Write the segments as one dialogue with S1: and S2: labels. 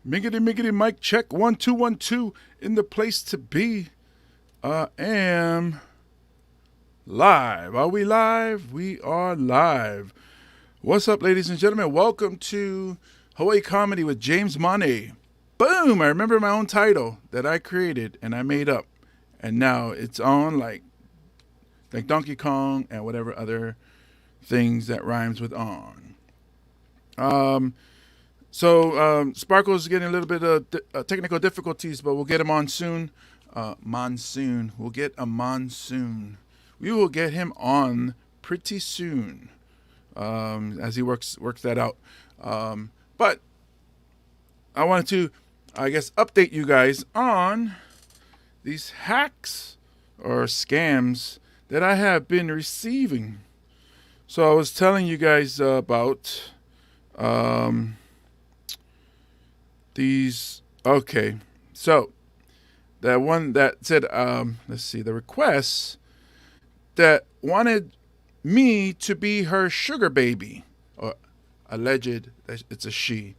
S1: Miggity miggity mic check 1 2 1 2 in the place to be. I am live. Are we live? We are live. What's up, ladies and gentlemen? Welcome to Hawaii Comedy with James Monet. Boom! I remember my own title that I created and I made up, and now it's on like Donkey Kong and whatever other things that rhymes with on. Sparkle's getting a little bit of technical difficulties, but we'll get him on soon. Monsoon. We'll get a monsoon. We will get him on pretty soon as he works that out. But I wanted to, I guess, update you guys on these hacks or scams that I have been receiving. So I was telling you guys about these. Okay, so that one that said, let's see, the requests that wanted me to be her sugar baby, or alleged that it's a she,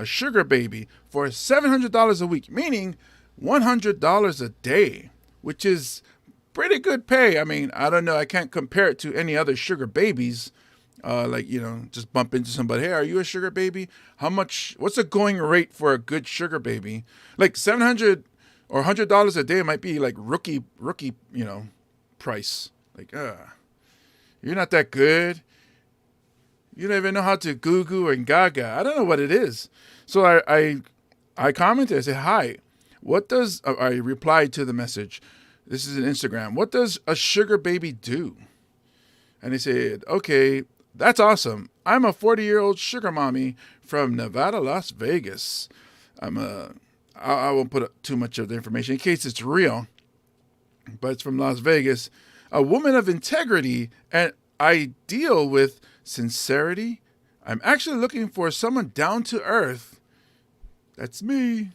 S1: sugar baby for $700 a week, meaning $100 a day, which is pretty good pay. I mean, I don't know. I can't compare it to any other sugar babies. Just bump into somebody. Hey, are you a sugar baby? How much? What's the going rate for a good sugar baby? Like $700 or $100 a day might be like rookie, price. Like, you're not that good. You don't even know how to goo goo and gaga. I don't know what it is. So I commented. I said, hi. What does I replied to the message? This is an Instagram. What does a sugar baby do? And he said, okay, that's awesome. I'm a 40-year-old sugar mommy from Nevada, Las Vegas. I won't put up too much of the information in case it's real, but it's from Las Vegas. A woman of integrity, and I deal with sincerity. I'm actually looking for someone down to earth. That's me.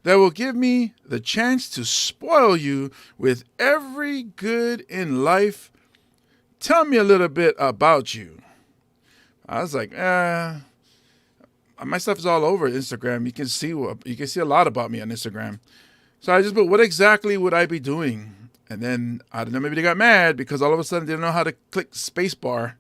S1: That will give me the chance to spoil you with every good in life. Tell me a little bit about you. I was like, my stuff is all over Instagram. You can see a lot about me on Instagram. So I just put, what exactly would I be doing? And then, I don't know, maybe they got mad because all of a sudden they didn't know how to click spacebar.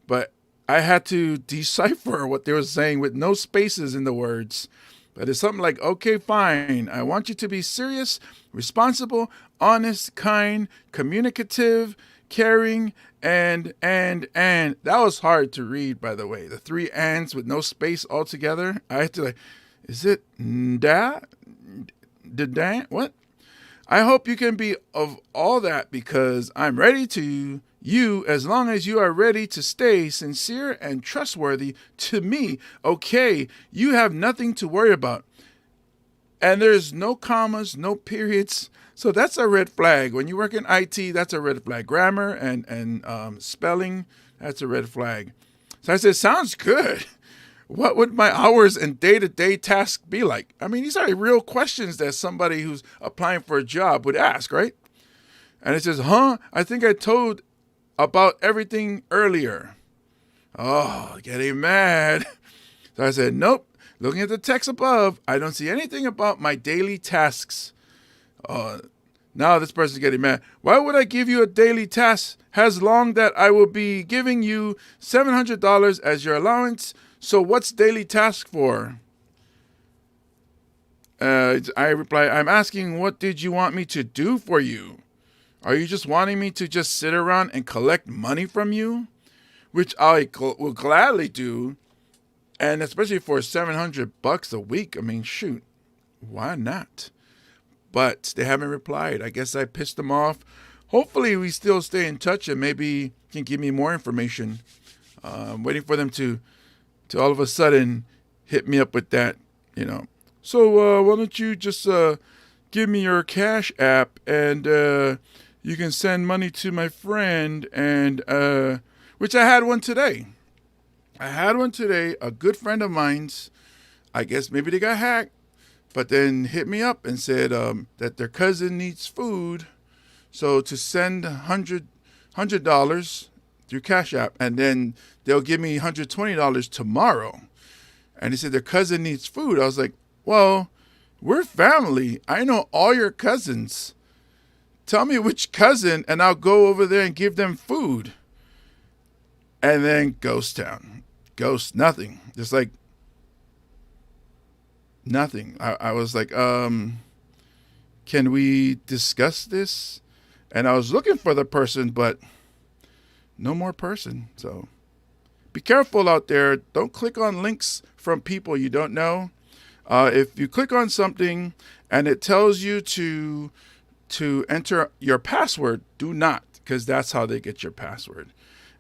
S1: But I had to decipher what they were saying with no spaces in the words. But it's something like, okay, fine. I want you to be serious, responsible, honest, kind, communicative, caring, and. That was hard to read, by the way. The three ands with no space altogether. I had to is it da? What? I hope you can be of all that because I'm ready to you as long as you are ready to stay sincere and trustworthy to me. Okay, you have nothing to worry about. And there's no commas, no periods. So that's a red flag. When you work in IT, that's a red flag. Grammar and spelling, that's a red flag. So I said, sounds good. What would my hours and day-to-day tasks be like? I mean, these are real questions that somebody who's applying for a job would ask, right? And it says, I think I told about everything earlier. Oh, getting mad. So I said, nope. Looking at the text above, I don't see anything about my daily tasks. Now this person's getting mad. Why would I give you a daily task as long that I will be giving you $700 as your allowance? So what's daily task for? I reply, I'm asking, what did you want me to do for you? Are you just wanting me to just sit around and collect money from you? Which I will gladly do. And especially for $700 a week. I mean, shoot, why not? But they haven't replied. I guess I pissed them off. Hopefully we still stay in touch and maybe can give me more information. I'm waiting for them to all of a sudden hit me up with that, So why don't you just give me your Cash App and you can send money to my friend, and which I had one today. A good friend of mine's. I guess maybe they got hacked, but then hit me up and said that their cousin needs food. So to send $100 through Cash App, and then they'll give me $120 tomorrow. And he said their cousin needs food. I was like, Well, we're family. I know all your cousins. Tell me which cousin, and I'll go over there and give them food. And then ghost town. Ghost, nothing. Just like nothing. I was like, can we discuss this? And I was looking for the person, but no more person. So be careful out there. Don't click on links from people you don't know. If you click on something and it tells you to enter your password, do not, because that's how they get your password.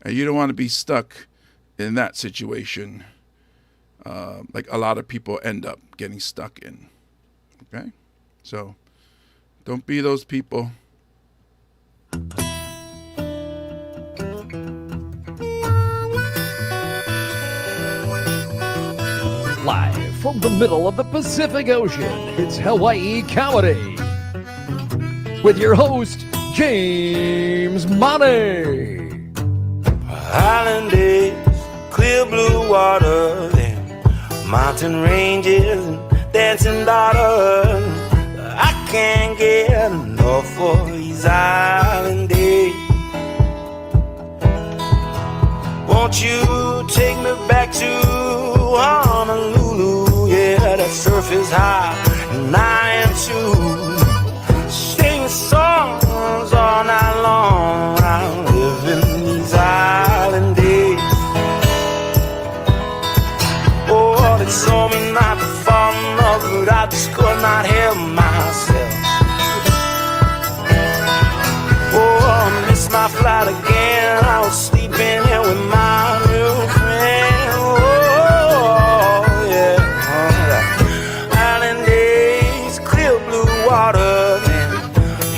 S1: And you don't want to be stuck in that situation, like a lot of people end up getting stuck in. Okay? So don't be those people.
S2: Live from the middle of the Pacific Ocean, it's Hawaii Comedy. With your host, James Money.
S3: Island days, clear blue waters, and mountain ranges and dancing daughters. I can't get enough of these island days. Won't you take me back to Honolulu? Yeah, that surf is high and I am too. Sing songs all night long. I live in these island days. Oh, they told me not to fall in love, but I just could not help myself. Oh, I missed my flight again. I was sleeping here with my new friend. Oh, yeah. Island days, clear blue water,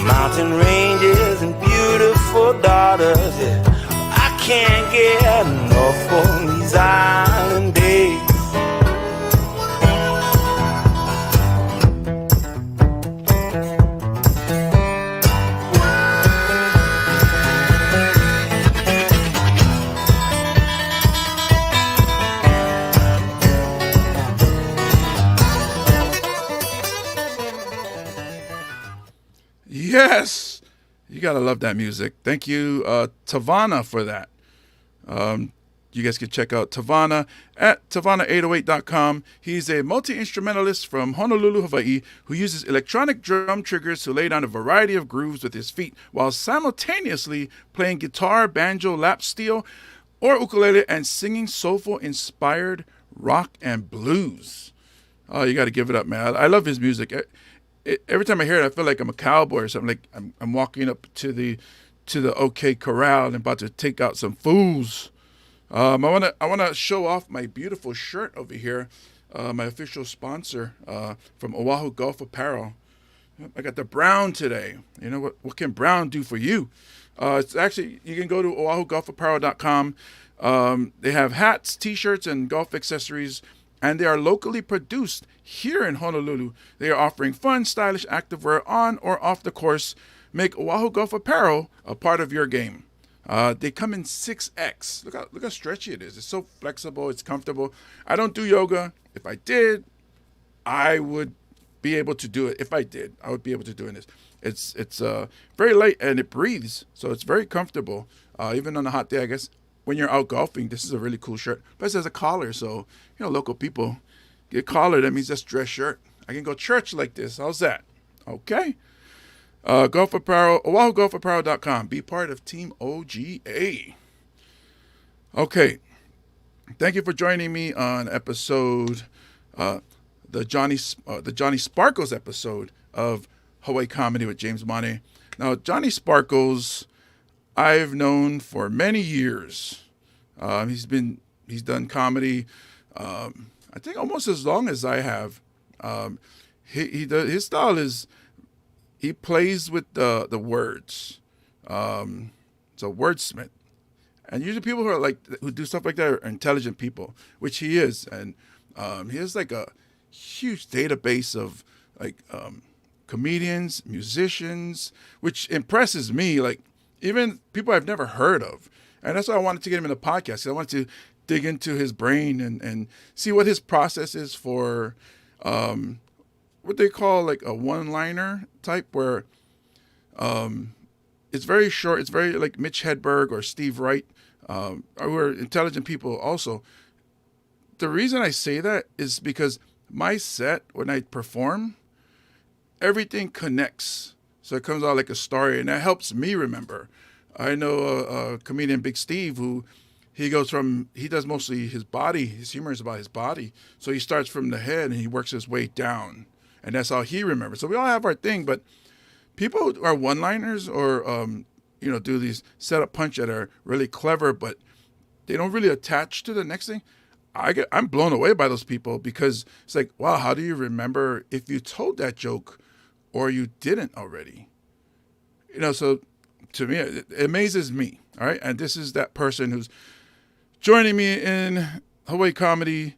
S3: mountain ranges and beautiful daughters. Yeah. I can't get enough of these island days.
S1: Yes, you gotta love that music. Thank you, Tavana, for that. You guys can check out Tavana at Tavana808.com. He's a multi-instrumentalist from Honolulu, Hawaii, who uses electronic drum triggers to lay down a variety of grooves with his feet while simultaneously playing guitar, banjo, lap steel, or ukulele and singing soulful-inspired rock and blues. Oh, you got to give it up, man. I love his music. Every time I hear it, I feel like I'm a cowboy or something. Like I'm walking up to the OK Corral and about to take out some fools. I wanna show off my beautiful shirt over here, my official sponsor from Oahu Golf Apparel. I got the brown today. You know what can brown do for you? It's actually, you can go to oahugolfapparel.com. They have hats, t-shirts, and golf accessories, and they are locally produced here in Honolulu. They are offering fun, stylish activewear on or off the course. Make Oahu Golf Apparel a part of your game. They come in 6X. Look how stretchy it is. It's so flexible. It's comfortable. I don't do yoga. If I did, I would be able to do it. If I did, I would be able to do this. It's very light and it breathes, so it's very comfortable. Even on a hot day, I guess. When you're out golfing, this is a really cool shirt. Plus, it has a collar, so local people get collar. That means that's dress shirt. I can go church like this. How's that? Okay. Golf Apparel, OahuGolfApparel.com. Be part of Team OGA. Okay. Thank you for joining me on episode, the Johnny Sparkles episode of Hawaii Comedy with James Money. Now, Johnny Sparkles, I've known for many years. He's done comedy, I think almost as long as I have. His style is, he plays with the words. So wordsmith. And usually people who do stuff like that are intelligent people, which he is. And he has like a huge database of comedians, musicians, which impresses me. Like even people I've never heard of. And that's why I wanted to get him in the podcast. I wanted to dig into his brain and see what his process is for what they call like a one-liner type, where it's very short. It's very like Mitch Hedberg or Steve Wright, who are intelligent people also. The reason I say that is because my set, when I perform, everything connects. So it comes out like a story, and that helps me remember. I know a comedian, Big Steve, who he does mostly his body. His humor is about his body. So he starts from the head and he works his way down. And that's how he remembers. So we all have our thing, but people who are one-liners or, do these setup punch that are really clever, but they don't really attach to the next thing. I'm blown away by those people because it's like, wow, how do you remember if you told that joke or you didn't already? So to me, it amazes me. All right. And this is that person who's joining me in Hawaii Comedy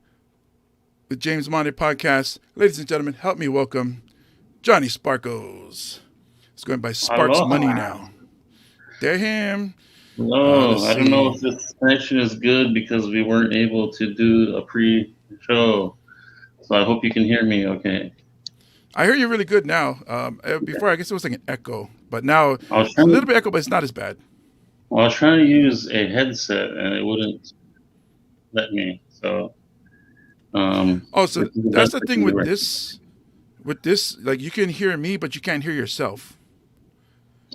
S1: with James Monty podcast. Ladies and gentlemen, help me welcome Johnny Sparkles. It's going by Sparks
S4: Aloha.
S1: Money now. They're him.
S4: No, I don't know if this connection is good because we weren't able to do a pre-show. So I hope you can hear me okay.
S1: I hear you really good now. Before, I guess it was like an echo, but now it's a little bit echo, but it's not as bad.
S4: Well, I was trying to use a headset and it wouldn't let me. So,
S1: so that's the thing with this. With this, like you can hear me, but you can't hear yourself.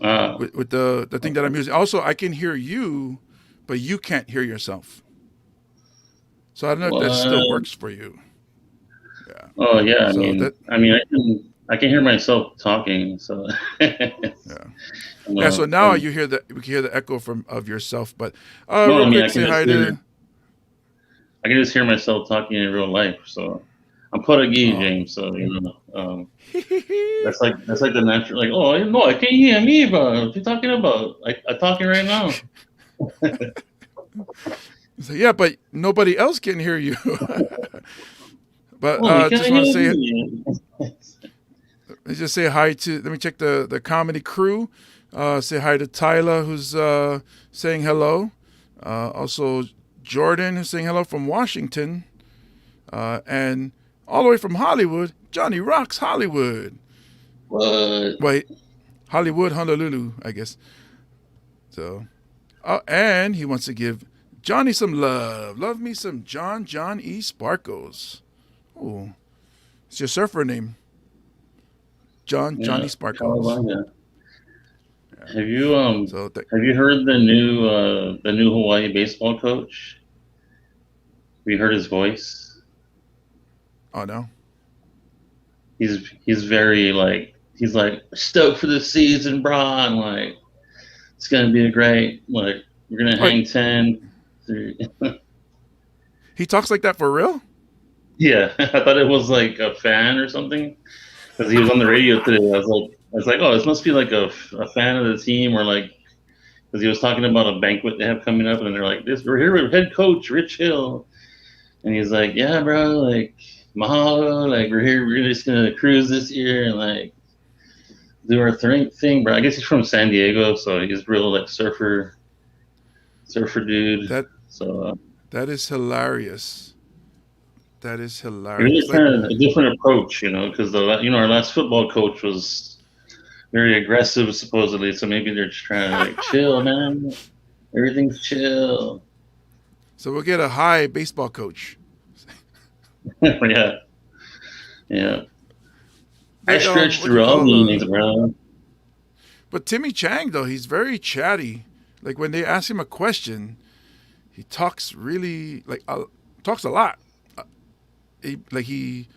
S1: With the thing that I'm using. Also, I can hear you, but you can't hear yourself. So I don't know if that still works for you.
S4: Yeah. Oh yeah, I can hear myself talking. So
S1: yeah. Yeah. So now we can hear the echo of yourself. But real quick, say hi to.
S4: I can just hear myself talking in real life. So I'm Portuguese, James. So that's like the natural. Like, oh no, I can't hear me, bro. What you talking about? I'm talking right now.
S1: So, yeah, but nobody else can hear you. But just want to say hi to. Let me check the comedy crew. Say hi to Tyler, who's saying hello. Also Jordan, who's saying hello from Washington, and all the way from Hollywood, Johnny Rocks Hollywood.
S4: What?
S1: Wait, Hollywood, Honolulu, I guess. So, and he wants to give Johnny some love. Love me some John E. Sparkles. Oh, it's your surfer name. Johnny Sparkles.
S4: Yeah. Have you have you heard the new Hawaii baseball coach? Have you heard his voice?
S1: Oh no.
S4: He's very he's stoked for the season, bro. And like it's gonna be a great we're gonna hang 10.
S1: He talks like that for real?
S4: Yeah, I thought it was like a fan or something because he was on the radio today. I was like, oh, this must be like a fan of the team or because he was talking about a banquet they have coming up and they're like, we're here with head coach Rich Hill, and he's like, yeah, bro, mahalo, we're just gonna cruise this year and do our thing, bro. I guess he's from San Diego, so he's real surfer dude.
S1: That is hilarious. That is hilarious.
S4: It's kind of a different approach, because our last football coach was very aggressive supposedly, so maybe they're just trying to chill, man. Everything's chill.
S1: So we'll get a high baseball coach.
S4: Yeah. I stretched through all meetings, bro.
S1: But Timmy Chang, though, he's very chatty. Like when they ask him a question, he talks really talks a lot. Maybe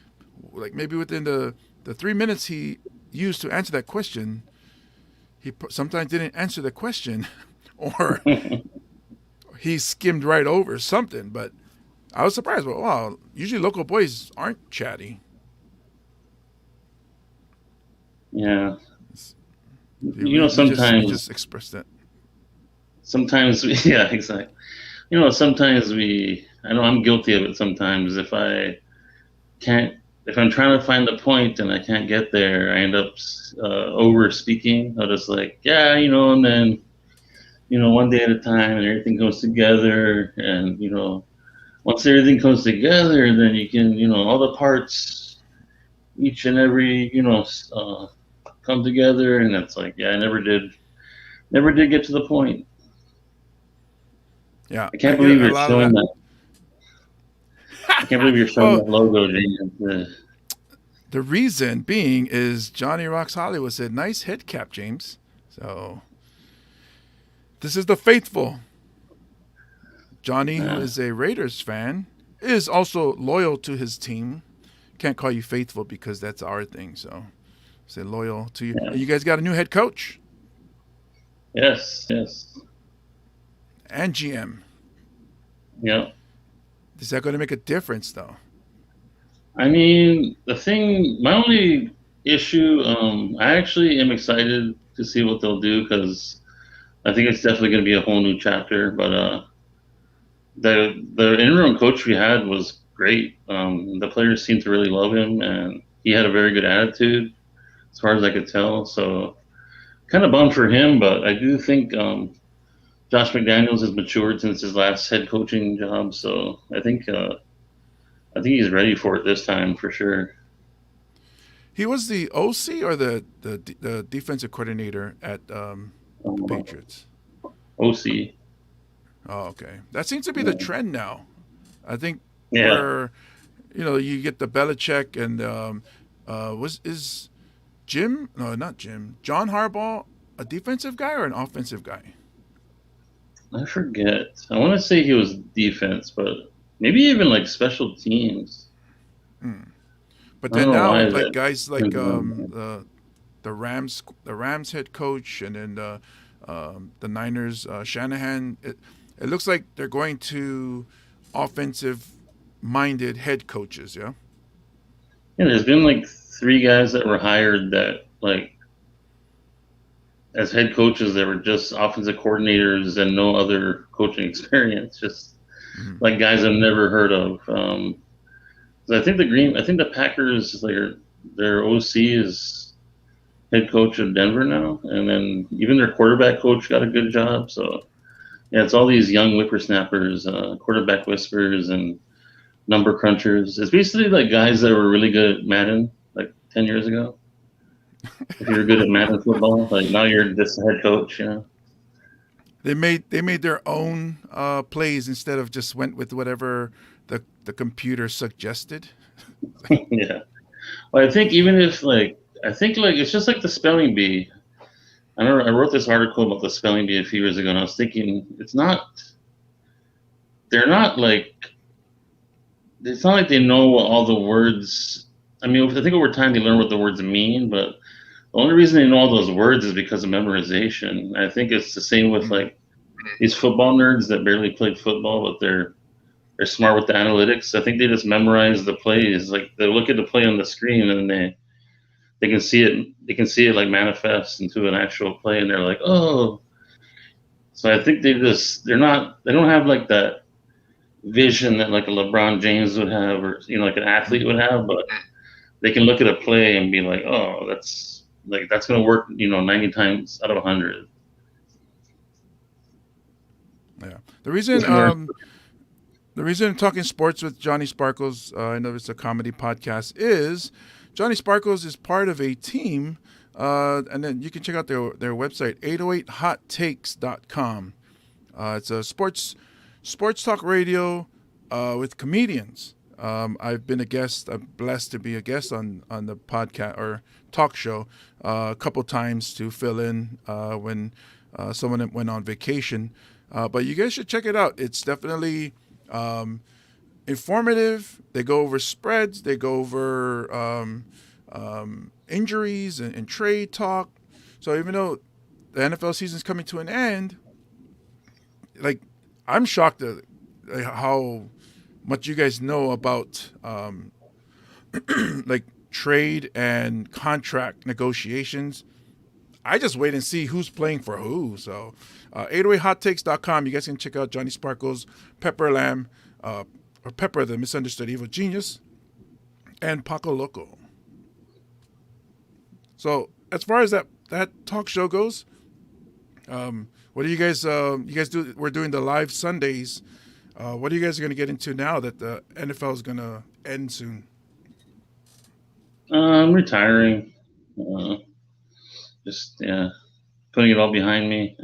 S1: within the 3 minutes he used to answer that question, he sometimes didn't answer the question, or he skimmed right over something. But I was surprised. But wow, usually local boys aren't chatty.
S4: Yeah.
S1: Sometimes just express that.
S4: Sometimes, yeah, exactly. Sometimes I know I'm guilty of it sometimes. If I'm trying to find a point and I can't get there, I end up over speaking. I'll just and then, one day at a time and everything comes together. And, once everything comes together, then you can, all the parts each and every come together, and it's like, yeah, I never did get to the point.
S1: Yeah,
S4: I
S1: I
S4: can't
S1: get
S4: believe
S1: a
S4: you're
S1: lot of
S4: showing
S1: that.
S4: that. I can't believe you're showing
S1: Well,
S4: that logo, James.
S1: the reason being is Johnny Rocks Hollywood said, "Nice head cap, James." So this is the faithful Johnny, who
S4: Yeah,
S1: is a Raiders fan, is also loyal to his team. Can't call you faithful because that's our thing. So say loyal to you.
S4: yeah,
S1: And you guys got a new head coach
S4: yes, yes,
S1: and GM.
S4: yeah.
S1: Is that going to make a difference, though?
S4: I mean, my only issue, I actually am excited to see what they'll do because I think it's definitely going to be a whole new chapter. But the interim coach we had was great. The players seemed to really love him, and he had a very good attitude, as far as I could tell. So kind of bummed for him, but I do think Josh McDaniels has matured since his last head coaching job. So I think he's ready for it this time for sure.
S1: He was the OC or the defensive coordinator at the
S4: Um,
S1: Patriots.
S4: OC,
S1: Oh, okay. That seems to be the
S4: yeah,
S1: trend now. I think
S4: yeah.
S1: where you get the Belichick and was is Jim? No, not Jim. John Harbaugh a defensive guy or an offensive guy?
S4: I forget. I want to say he was defense, but maybe even like special teams.
S1: Hmm. But
S4: I don't
S1: then
S4: know
S1: now,
S4: why
S1: like
S4: that.
S1: guys like the Rams head coach, and then the Niners Shanahan. It looks like they're going to offensive minded head coaches. Yeah.
S4: Yeah, there's been like three guys that were hired that like as head coaches that were just offensive coordinators and no other coaching experience, just
S1: Mm-hmm.
S4: like guys I've never heard of. So I think the Packers, their OC is head coach of Denver now, and then even their quarterback coach got a good job. So yeah, it's all these young whippersnappers, quarterback whispers, and number crunchers. It's basically like guys that were really good at Madden like 10 years ago. If you were good at Madden football, like now you're just a head coach, you know.
S1: They made their own plays instead of just went with whatever the computer suggested.
S4: Yeah. Well, I think even if like I think like it's just like the spelling bee. I wrote this article about the spelling bee a few years ago, and I was thinking they're not like it's not like they know what all the words. I mean, I think over time they learn what the words mean, but the only reason they know all those words is because of memorization. I think it's the same with
S1: Mm.
S4: like these football nerds that barely played football, but they're smart with the analytics. I think they just memorize the plays. Like they look at the play on the screen and they can see it. They can see it like manifest into an actual play, and they're like, oh. So I think they don't have like that vision that like a LeBron James would have, or like an athlete would have, but they can look at a play and be like, oh, that's going to work, 90 times out of 100.
S1: Yeah. The reason I'm talking sports with Johnny Sparkles, I know it's a comedy podcast, is Johnny Sparkles is part of a team, and then you can check out their website, 808hottakes.com. It's a sports talk radio with comedians. I've been a guest. I'm blessed to be a guest on the podcast or talk show a couple times to fill in when someone went on vacation. But you guys should check it out. It's definitely informative. They go over spreads. They go over injuries and trade talk. So even though the NFL season is coming to an end, like I'm shocked at how much you guys know about like trade and contract negotiations. I just wait and see who's playing for who. So 808hottakes.com. You guys can check out Johnny Sparkles, Pepper Lamb, or Pepper, the misunderstood evil genius, and Paco Loco. So as far as that talk show goes, what do you guys do? We're doing the live Sundays. What are you guys going to get into now that the NFL is going to end soon?
S4: I'm retiring. Uh, just yeah, putting it all behind me.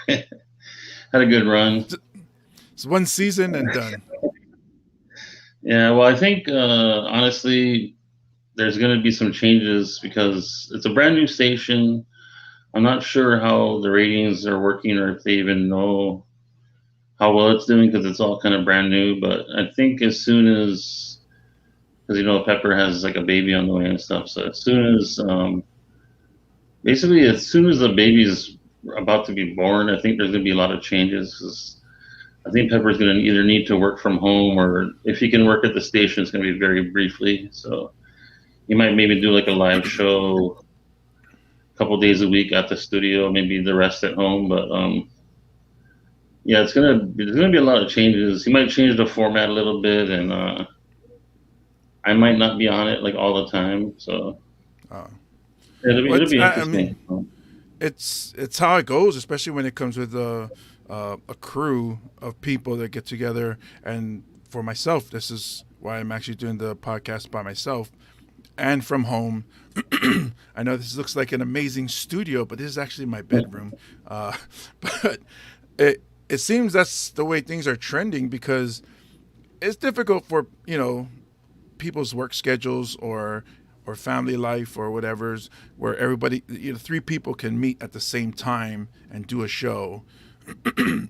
S4: Had a good run.
S1: It's one season and done.
S4: Yeah, well, I think honestly, there's going to be some changes because it's a brand new station. I'm not sure how the ratings are working or if they even know how well it's doing because it's all kind of brand new. But I think as soon as, because Pepper has like a baby on the way and stuff. So as soon as, basically, as soon as the baby's about to be born, I think there's going to be a lot of changes. 'Cause I think Pepper's going to either need to work from home or if he can work at the station, it's going to be very briefly. So he might maybe do like a live show a couple days a week at the studio, maybe the rest at home. But yeah, there's gonna be a lot of changes. He might change the format a little bit, and I might not be on it like all the time. So
S1: Uh,
S4: it'll be
S1: I mean,
S4: interesting.
S1: it's how it goes, especially when it comes with a crew of people that get together. And for myself, this is why I'm actually doing the podcast by myself and from home. I know this looks like an amazing studio, but this is actually my bedroom. Uh, but it seems that's the way things are trending because it's difficult for people's work schedules or family life or whatever's where everybody three people can meet at the same time and do a show,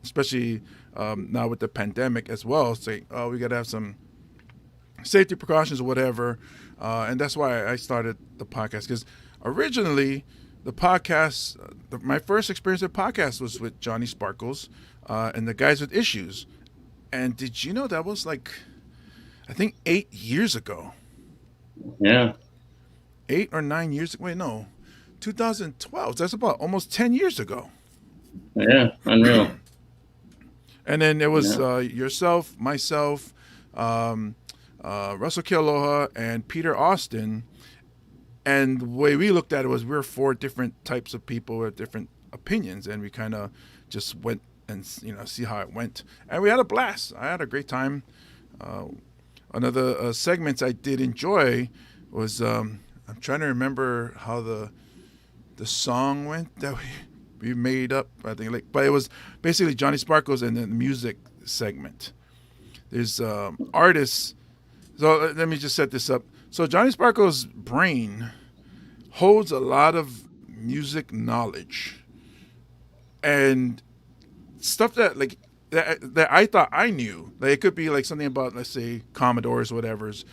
S1: especially now with the pandemic as well. Say, oh, we got to have some safety precautions or whatever, and that's why I started the podcast because originally the podcast, my first experience with podcast was with Johnny Sparkles and the guys with issues. And did you know that was like, I think 8 years ago,
S4: Yeah,
S1: 8 or 9 years ago? Wait, no, 2012. That's about almost 10 years ago.
S4: yeah, unreal.
S1: And then it was
S4: Yeah,
S1: yourself, myself, um, Russell Kealoha, and Peter Austin. And the way we looked at it was we were four different types of people with different opinions, and we kind of just went and see how it went, and we had a blast. I had a great time. Uh, Another segments I did enjoy was I'm trying to remember how the song went that we made up. I think but it was basically Johnny Sparkles and then the music segment. There's artists. So let me just set this up. So Johnny Sparkles' brain holds a lot of music knowledge and stuff that I thought I knew. Like it could be like something about, let's say, Commodores, whatever's.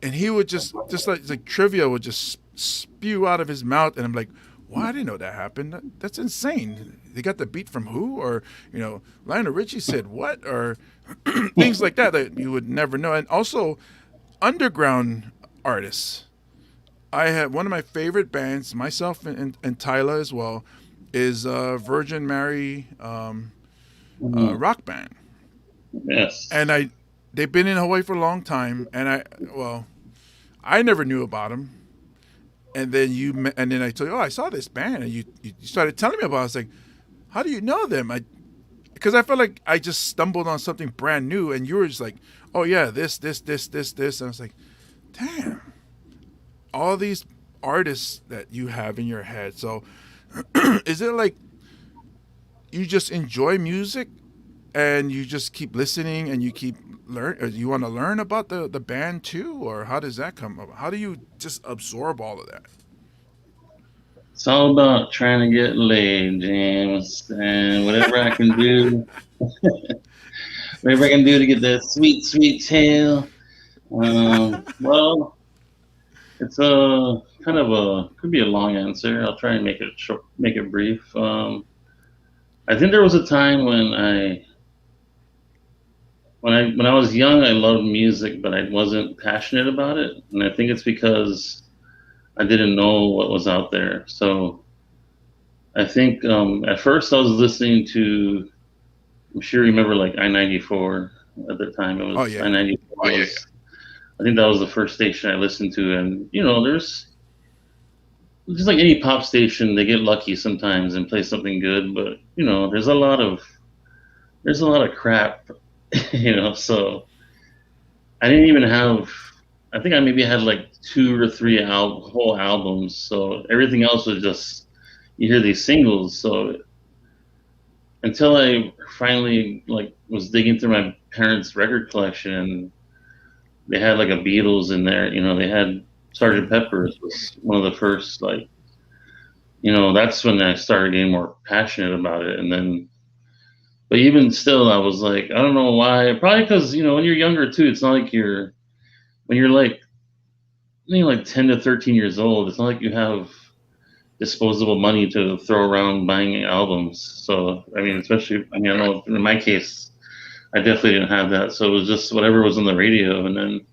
S1: And he would just like trivia would just spew out of his mouth, and I'm like, "Well, I didn't know that happened. That's insane. They got the beat from who?" Or Lionel Richie said what? Or things like that you would never know. And also, underground artists. I had one of my favorite bands, myself and Tyler as well, is Virgin Mary
S4: mhm,
S1: rock band,
S4: yes,
S1: and they've been in Hawaii for a long time, and I never knew about them, and then and then I told you, oh, I saw this band, and you started telling me about it. I was like, how do you know them? Because I felt like I just stumbled on something brand new, and you were just like, oh yeah, this, and I was like, damn, all these artists that you have in your head. So is it like you just enjoy music and you just keep listening and you keep learn, or you want to learn about the band too, or how does that come up? How do you just absorb all of that?
S4: it's all about trying to get laid, James, and whatever I can do to get that sweet, sweet tail. Well, it's a kind of could be a long answer. I'll try and make it short, make it brief. I think there was a time when I was young, I loved music, but I wasn't passionate about it, and I think it's because I didn't know what was out there. So I think at first I was listening to. I'm sure you remember like I-94 at the time. It
S1: Oh
S4: was
S1: yeah.
S4: I-94. I think that was the first station I listened to, and there's just like any pop station, they get lucky sometimes and play something good, but there's a lot of crap, So I didn't even have I think I maybe had like two or three whole albums. So everything else was just you hear these singles. So until I finally like was digging through my parents' record collection and they had like a Beatles in there. You know, they had Sergeant Pepper's was one of the first like. You know, that's when I started getting more passionate about it, and then. But even still, I was like, I don't know why. Probably because when you're younger too, it's not like when you're like like 10 to 13 years old. It's not like you have disposable money to throw around buying albums. So I mean, especially I know in my case, I definitely didn't have that. So it was just whatever was on the radio. And then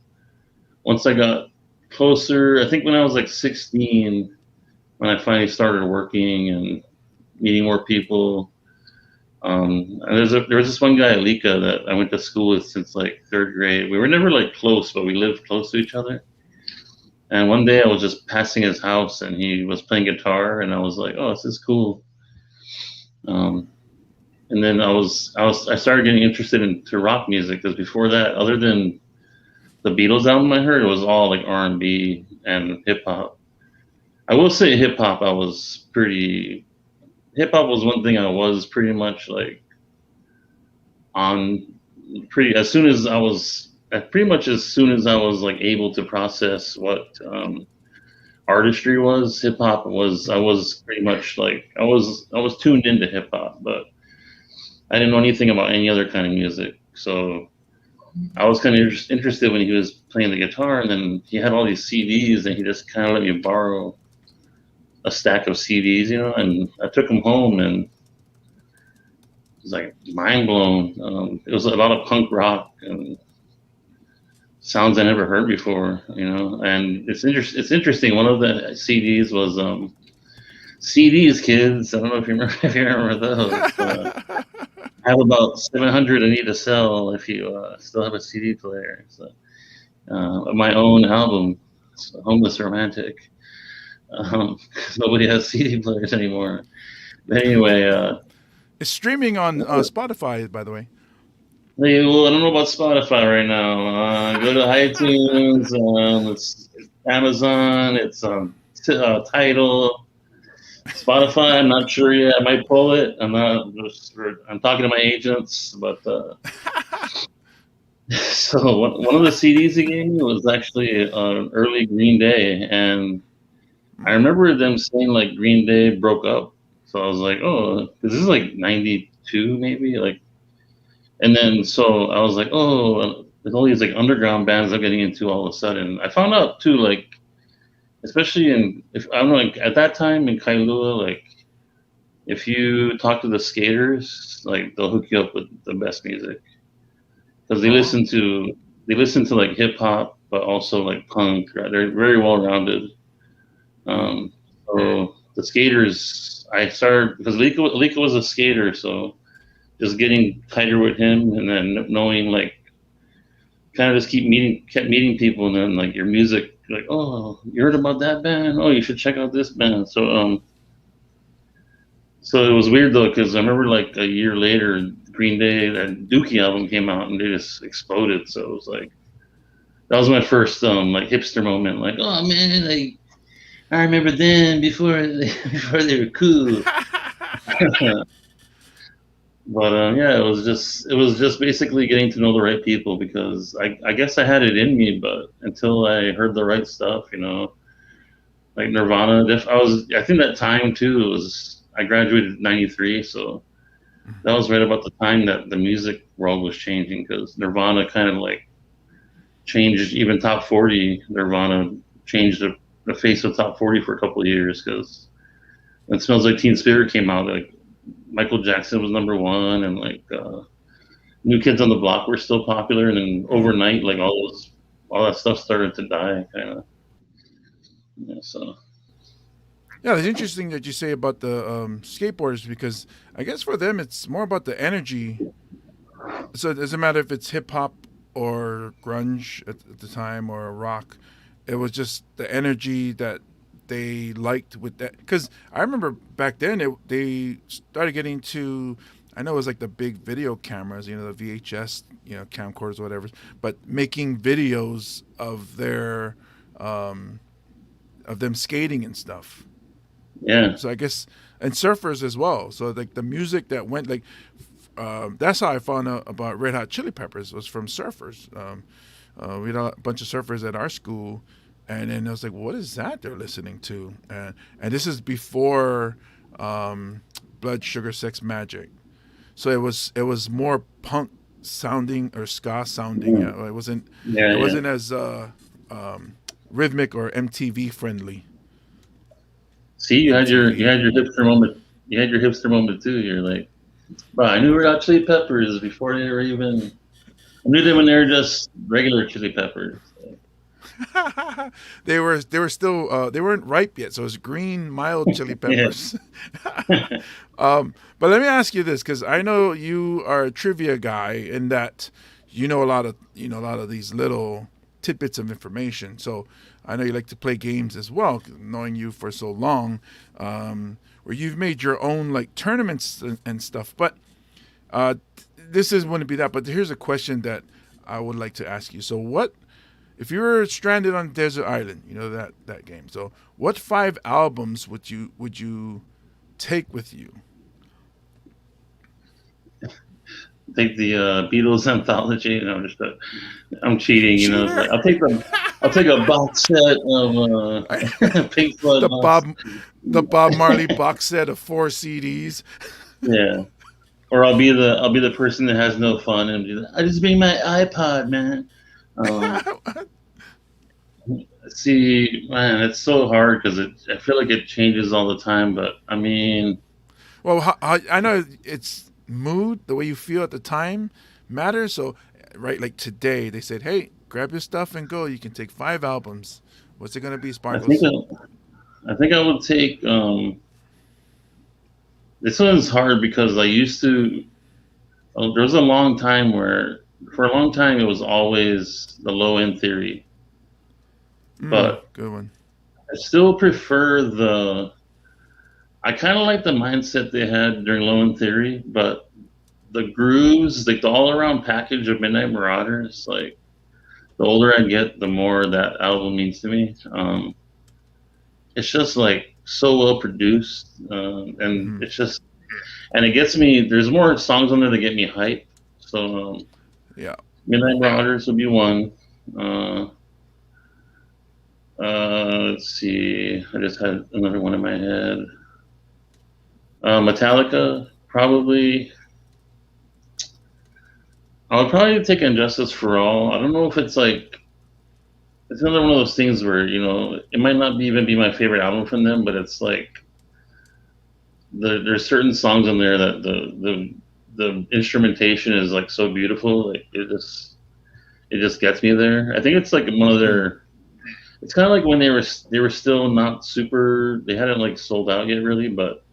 S4: once I got closer, I think when I was like 16, when I finally started working and meeting more people. And there was this one guy, Alika, that I went to school with since like third grade. We were never like close, but we lived close to each other. And one day I was just passing his house, and he was playing guitar, and I was like, "Oh, this is cool." Um, and then I started getting interested into rock music because before that, other than the Beatles album I heard, it was all like R&B and hip hop. I will say hip hop. Hip hop was one thing I was pretty much like on pretty as soon as I was pretty much as soon as I was like able to process what artistry was. Hip hop was I was pretty much like I was tuned into hip hop, but I didn't know anything about any other kind of music. So I was kind of interested when he was playing the guitar, and then he had all these CDs, and he just kind of let me borrow a stack of CDs, and I took them home, and it was like mind blown. It was a lot of punk rock and sounds I never heard before, and it's interesting. One of the CDs was CDs, kids. I don't know if you remember if you remember those. I have about 700 I need to sell if you still have a CD player. So, of my own album, Homeless Romantic. Nobody has CD players anymore. But anyway,
S1: It's streaming on Spotify, by the way.
S4: well, I don't know about Spotify right now. Go to iTunes. It's Amazon. It's Tidal. Spotify. I'm not sure yet. I might pull it. I'm talking to my agents, but so one of the CDs he gave me was actually early Green Day, and I remember them saying like Green Day broke up. So I was like, oh, this is like '92 maybe, like. And then so I was like, oh, there's all these like underground bands I'm getting into all of a sudden. I found out too, like, especially if I don't know, like at that time in Kailua, like if you talk to the skaters, like they'll hook you up with the best music because they listen to like hip hop, but also like punk. Right? They're very well rounded. So the skaters, I started because Lika was a skater, so just getting tighter with him, and then knowing like kind of just kept meeting people, and then like your music, like, oh, you heard about that band? Oh, you should check out this band. So it was weird though, because I remember like a year later, Green Day, that Dookie album came out, and they just exploded. So it was like that was my first like hipster moment. Like, oh man, like I remember them before they were cool. But yeah, it was just basically getting to know the right people because I guess I had it in me, but until I heard the right stuff, like Nirvana. I think that time too was I graduated in '93, so that was right about the time that the music world was changing because Nirvana kind of like changed even top 40. Nirvana changed the face of top 40 for a couple of years because when Smells Like Teen Spirit came out, like Michael Jackson was number one, and like New Kids on the Block were still popular, and then overnight, like all that stuff started to die, kind of. Yeah, so.
S1: Yeah, it's interesting that you say about the skateboarders because I guess for them it's more about the energy. So it doesn't matter if it's hip hop or grunge at the time or rock. It was just the energy that they liked with that. Because I remember back then they started getting to I know it was like the big video cameras, the VHS, camcorders, whatever, but making videos of um, them skating and stuff.
S4: Yeah.
S1: So I guess, and surfers as well. So like the music that went like, that's how I found out about Red Hot Chili Peppers was from surfers. We had a bunch of surfers at our school, and then I was like, what is that they're listening to? And this is before Blood Sugar Sex Magic. So it was more punk sounding or ska sounding.
S4: Mm.
S1: It wasn't
S4: Yeah,
S1: it
S4: yeah.
S1: wasn't as rhythmic or MTV friendly.
S4: See, you
S1: MTV.
S4: had your hipster moment. You had your hipster moment too. You're like, bro, I knew Red Hot Chili Peppers before they were even. I knew them when they were just regular Chili Peppers.
S1: They were still they weren't ripe yet, so it was green mild chili
S4: Yeah.
S1: peppers. But let me ask you this, because I know you are a trivia guy, in that you know a lot of these little tidbits of information. So I know you like to play games as well, knowing you for so long, where you've made your own like tournaments and stuff. But uh, this is wouldn't be that. But here's a question that I would like to ask you. So what if you were stranded on a desert island, that game. So, what 5 albums would you take with you?
S4: Take the Beatles anthology. No, I'm cheating.
S1: Cheater.
S4: But I'll take a box set of Pink Floyd
S1: the
S4: box.
S1: Bob Marley box set of 4 CDs.
S4: Yeah. Or I'll be the person that has no fun and be like, I just bring my iPod, man. Um, See, man, it's so hard because I feel like it changes all the time. But I mean,
S1: Well, I know it's mood, the way you feel at the time matters. So, right, like today, they said, "Hey, grab your stuff and go. You can take 5 albums. What's it gonna be,
S4: I think
S1: Sparkles?"
S4: I think I would take. This one's hard because I used to. There was a long time where, for a long time, it was always the low end theory, but
S1: Good one.
S4: I still prefer the. I kind of like the mindset they had during low end theory, but the grooves, like the all around package of Midnight Marauders, like the older I get, the more that album means to me. It's just like so well produced, and
S1: Hmm.
S4: it's just and it gets me. There's more songs on there that get me hype. So
S1: Yeah.
S4: Midnight Marauders would be one. Uh, let's see. I just had another one in my head. Metallica, probably. I would probably take Injustice for All. I don't know if it's like it's another one of those things where it might not even be my favorite album from them, but it's like there's certain songs on there that the instrumentation is like so beautiful, like it just gets me there. I think it's like one of their. It's kind of like when they were still not super. They hadn't like sold out yet, really, but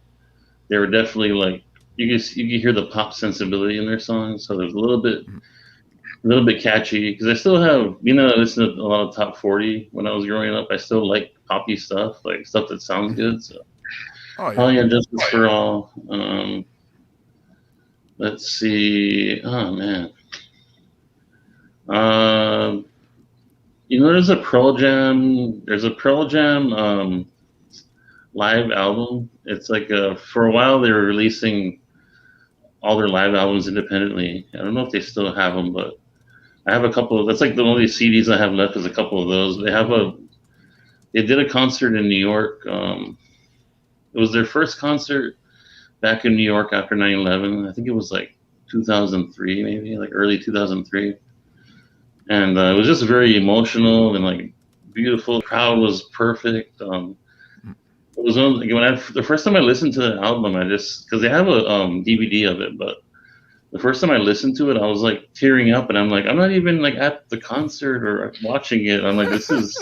S4: they were definitely like you could hear the pop sensibility in their songs. So there's a little bit catchy because I still have I listened to a lot of top 40 when I was growing up. I still like poppy stuff, like stuff that sounds good. So
S1: Oh yeah.
S4: probably Justice for All. Let's see. Oh man. Um, there's a Pearl Jam. There's a Pearl Jam live album. It's like for a while they were releasing all their live albums independently. I don't know if they still have them, but I have a couple. That's like the only CDs I have left is a couple of those. They did a concert in New York. It was their first concert back in New York after 9/11. I think it was like 2003, maybe like early 2003. And it was just very emotional and like beautiful. The crowd was perfect. It was the first time I listened to the album, I just because they have a DVD of it, but the first time I listened to it, I was like tearing up, and I'm like, I'm not even like at the concert or watching it. I'm like, this is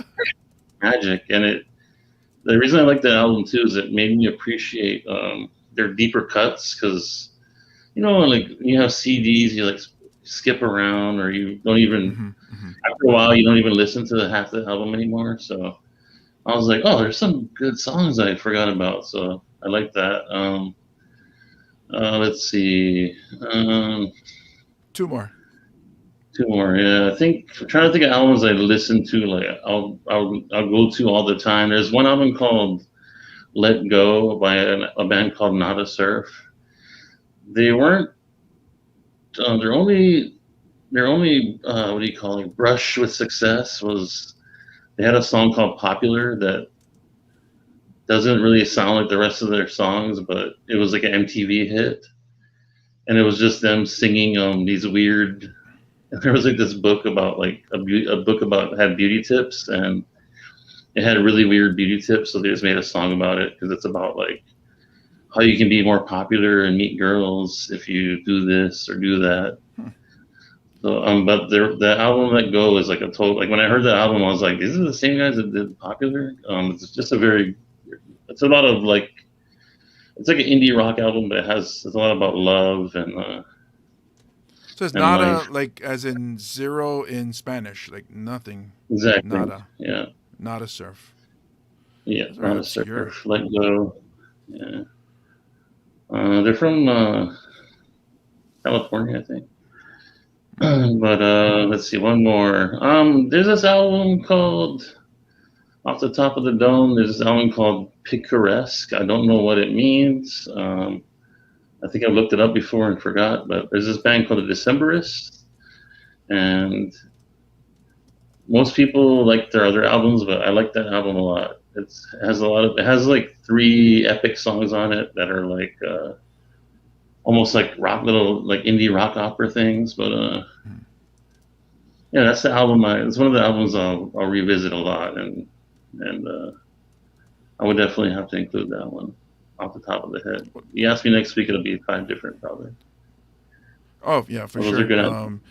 S4: magic, and the reason I like that album too is it made me appreciate their deeper cuts because like you have CDs, you like skip around or you don't even
S1: Hmm. Hmm.
S4: after a while you don't even listen to half the album anymore. So I was like, oh, there's some good songs I forgot about, so I like that. Let's see.
S1: Two more.
S4: Two more. Yeah, I think I'm trying to think of albums I listen to. Like I'll go to all the time. There's one album called "Let Go" by a band called Not a Surf. They weren't. Their only what do you call it? Brush with success was they had a song called "Popular" that doesn't really sound like the rest of their songs, but it was like an MTV hit, and it was just them singing these weird. There was like this book about like a book about had beauty tips, and it had really weird beauty tips, so they just made a song about it because it's about like how you can be more popular and meet girls if you do this or do that. So, but the album Let Go is like a total. Like when I heard that album, I was like, "These are the same guys that did Popular." It's just a very. It's a lot of like. It's like an indie rock album, but it's a lot about love
S1: So it's
S4: and
S1: nada,
S4: life.
S1: like as in zero in Spanish, like nothing,
S4: Exactly.
S1: nada,
S4: Yeah.
S1: nada surf.
S4: Yeah.
S1: That's very
S4: Not a
S1: obscure.
S4: surf. Let Go. Yeah. They're from California, I think. But let's see, one more. There's this album called Off the Top of the Dome. There's this album called Picaresque. I don't know what it means. I think I looked it up before and forgot. But there's this band called the Decemberists, and most people like their other albums, but I like that album a lot. It has like three epic songs on it that are like almost like rock little like indie rock opera things, but yeah, that's the album. It's one of the albums I'll revisit a lot, and I would definitely have to include that one off the top of the head. You ask me next week, it'll be five different probably.
S1: Oh yeah, for
S4: Well, those are
S1: sure.
S4: good albums.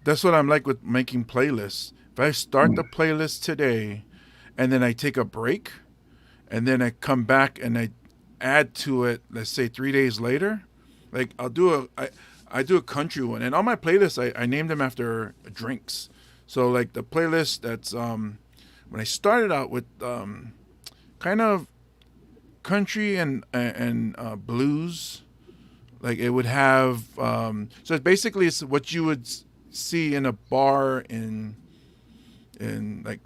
S1: That's what I'm like with making playlists. If I start the playlist today, and then I take a break, and then I come back and I add to it, let's say 3 days later, like I do a country one, and all my playlists I name them after drinks. So like the playlist that's when I started out with kind of country and blues, like it would have so it's basically it's what you would see in a bar in like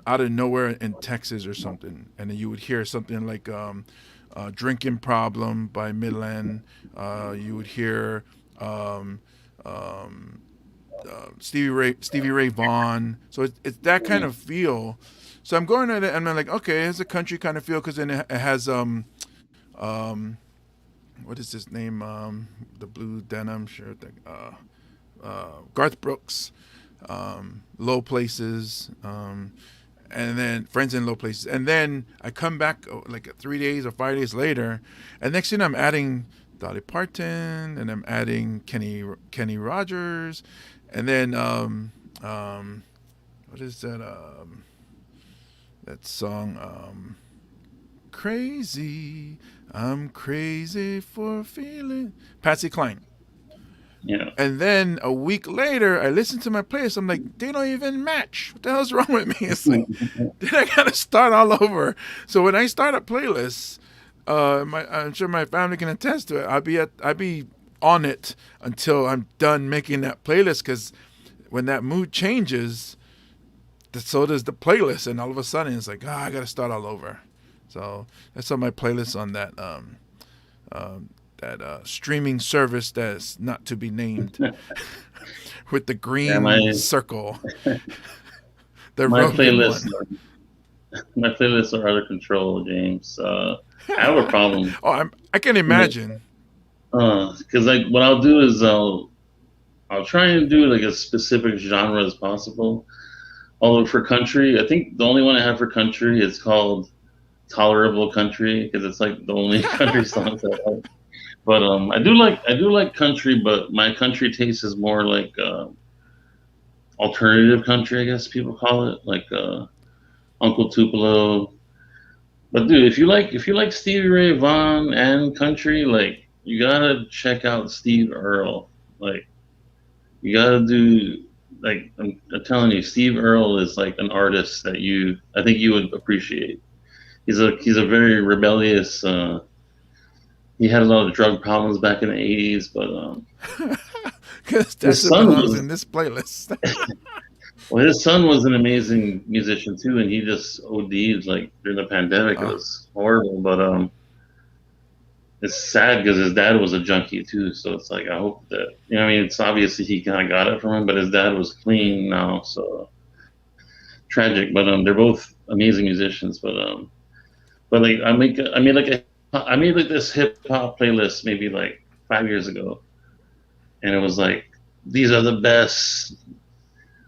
S1: out of nowhere in Texas or something, and then you would hear something like "Drinking Problem" by Midland. You would hear um, um, Stevie Ray Vaughan. So it's that kind of feel. So I'm going at it and I'm like, okay, it's a country kind of feel because then it has um, what is his name? The blue denim shirt. Garth Brooks, Low Places, and then Friends in Low Places. And then I come back like 3 days or 5 days later, and next thing I'm adding Dolly Parton, and I'm adding Kenny Rogers, and then what is that that song Crazy, I'm crazy for feeling Patsy Cline.
S4: Yeah.
S1: And then a week later, I listen to my playlist. I'm like, they don't even match. What the hell's wrong with me? It's like, then I gotta start all over. So when I start a playlist, I'm sure my family can attest to it. I'll be on it until I'm done making that playlist. Because when that mood changes, so does the playlist, and all of a sudden it's like, I gotta start all over. So that's on my playlist on um, that streaming service that's not to be named with the
S4: Yeah,
S1: green circle, the
S4: my
S1: Rogan
S4: playlists
S1: one.
S4: my playlists are out of control, James. I have a problem.
S1: I can imagine.
S4: Because like what I'll do is I'll try and do like a specific genre as possible. Although for country, I think the only one I have for country is called "Tolerable Country" because it's like the only country songs I like. But I do like country, but my country taste is more like alternative country, I guess people call it, like Uncle Tupelo. But dude, if you like Stevie Ray Vaughan and country, like you gotta check out Steve Earle. Like you gotta do like I'm telling you, Steve Earle is like an artist that I think you would appreciate. He's a very rebellious he had a lot of drug problems back in the 80s, but
S1: Because
S4: his
S1: that
S4: son
S1: belongs
S4: was
S1: in this playlist.
S4: well, his son was an amazing musician too, and he just OD'd like during the pandemic. It
S1: Oh,
S4: was horrible, but it's sad because his dad was a junkie too. So it's like I hope that I mean, it's obviously he kind of got it from him, but his dad was clean now, so tragic. But they're both amazing musicians. But like I made like this hip hop playlist maybe like 5 years ago, and it was like these are the best.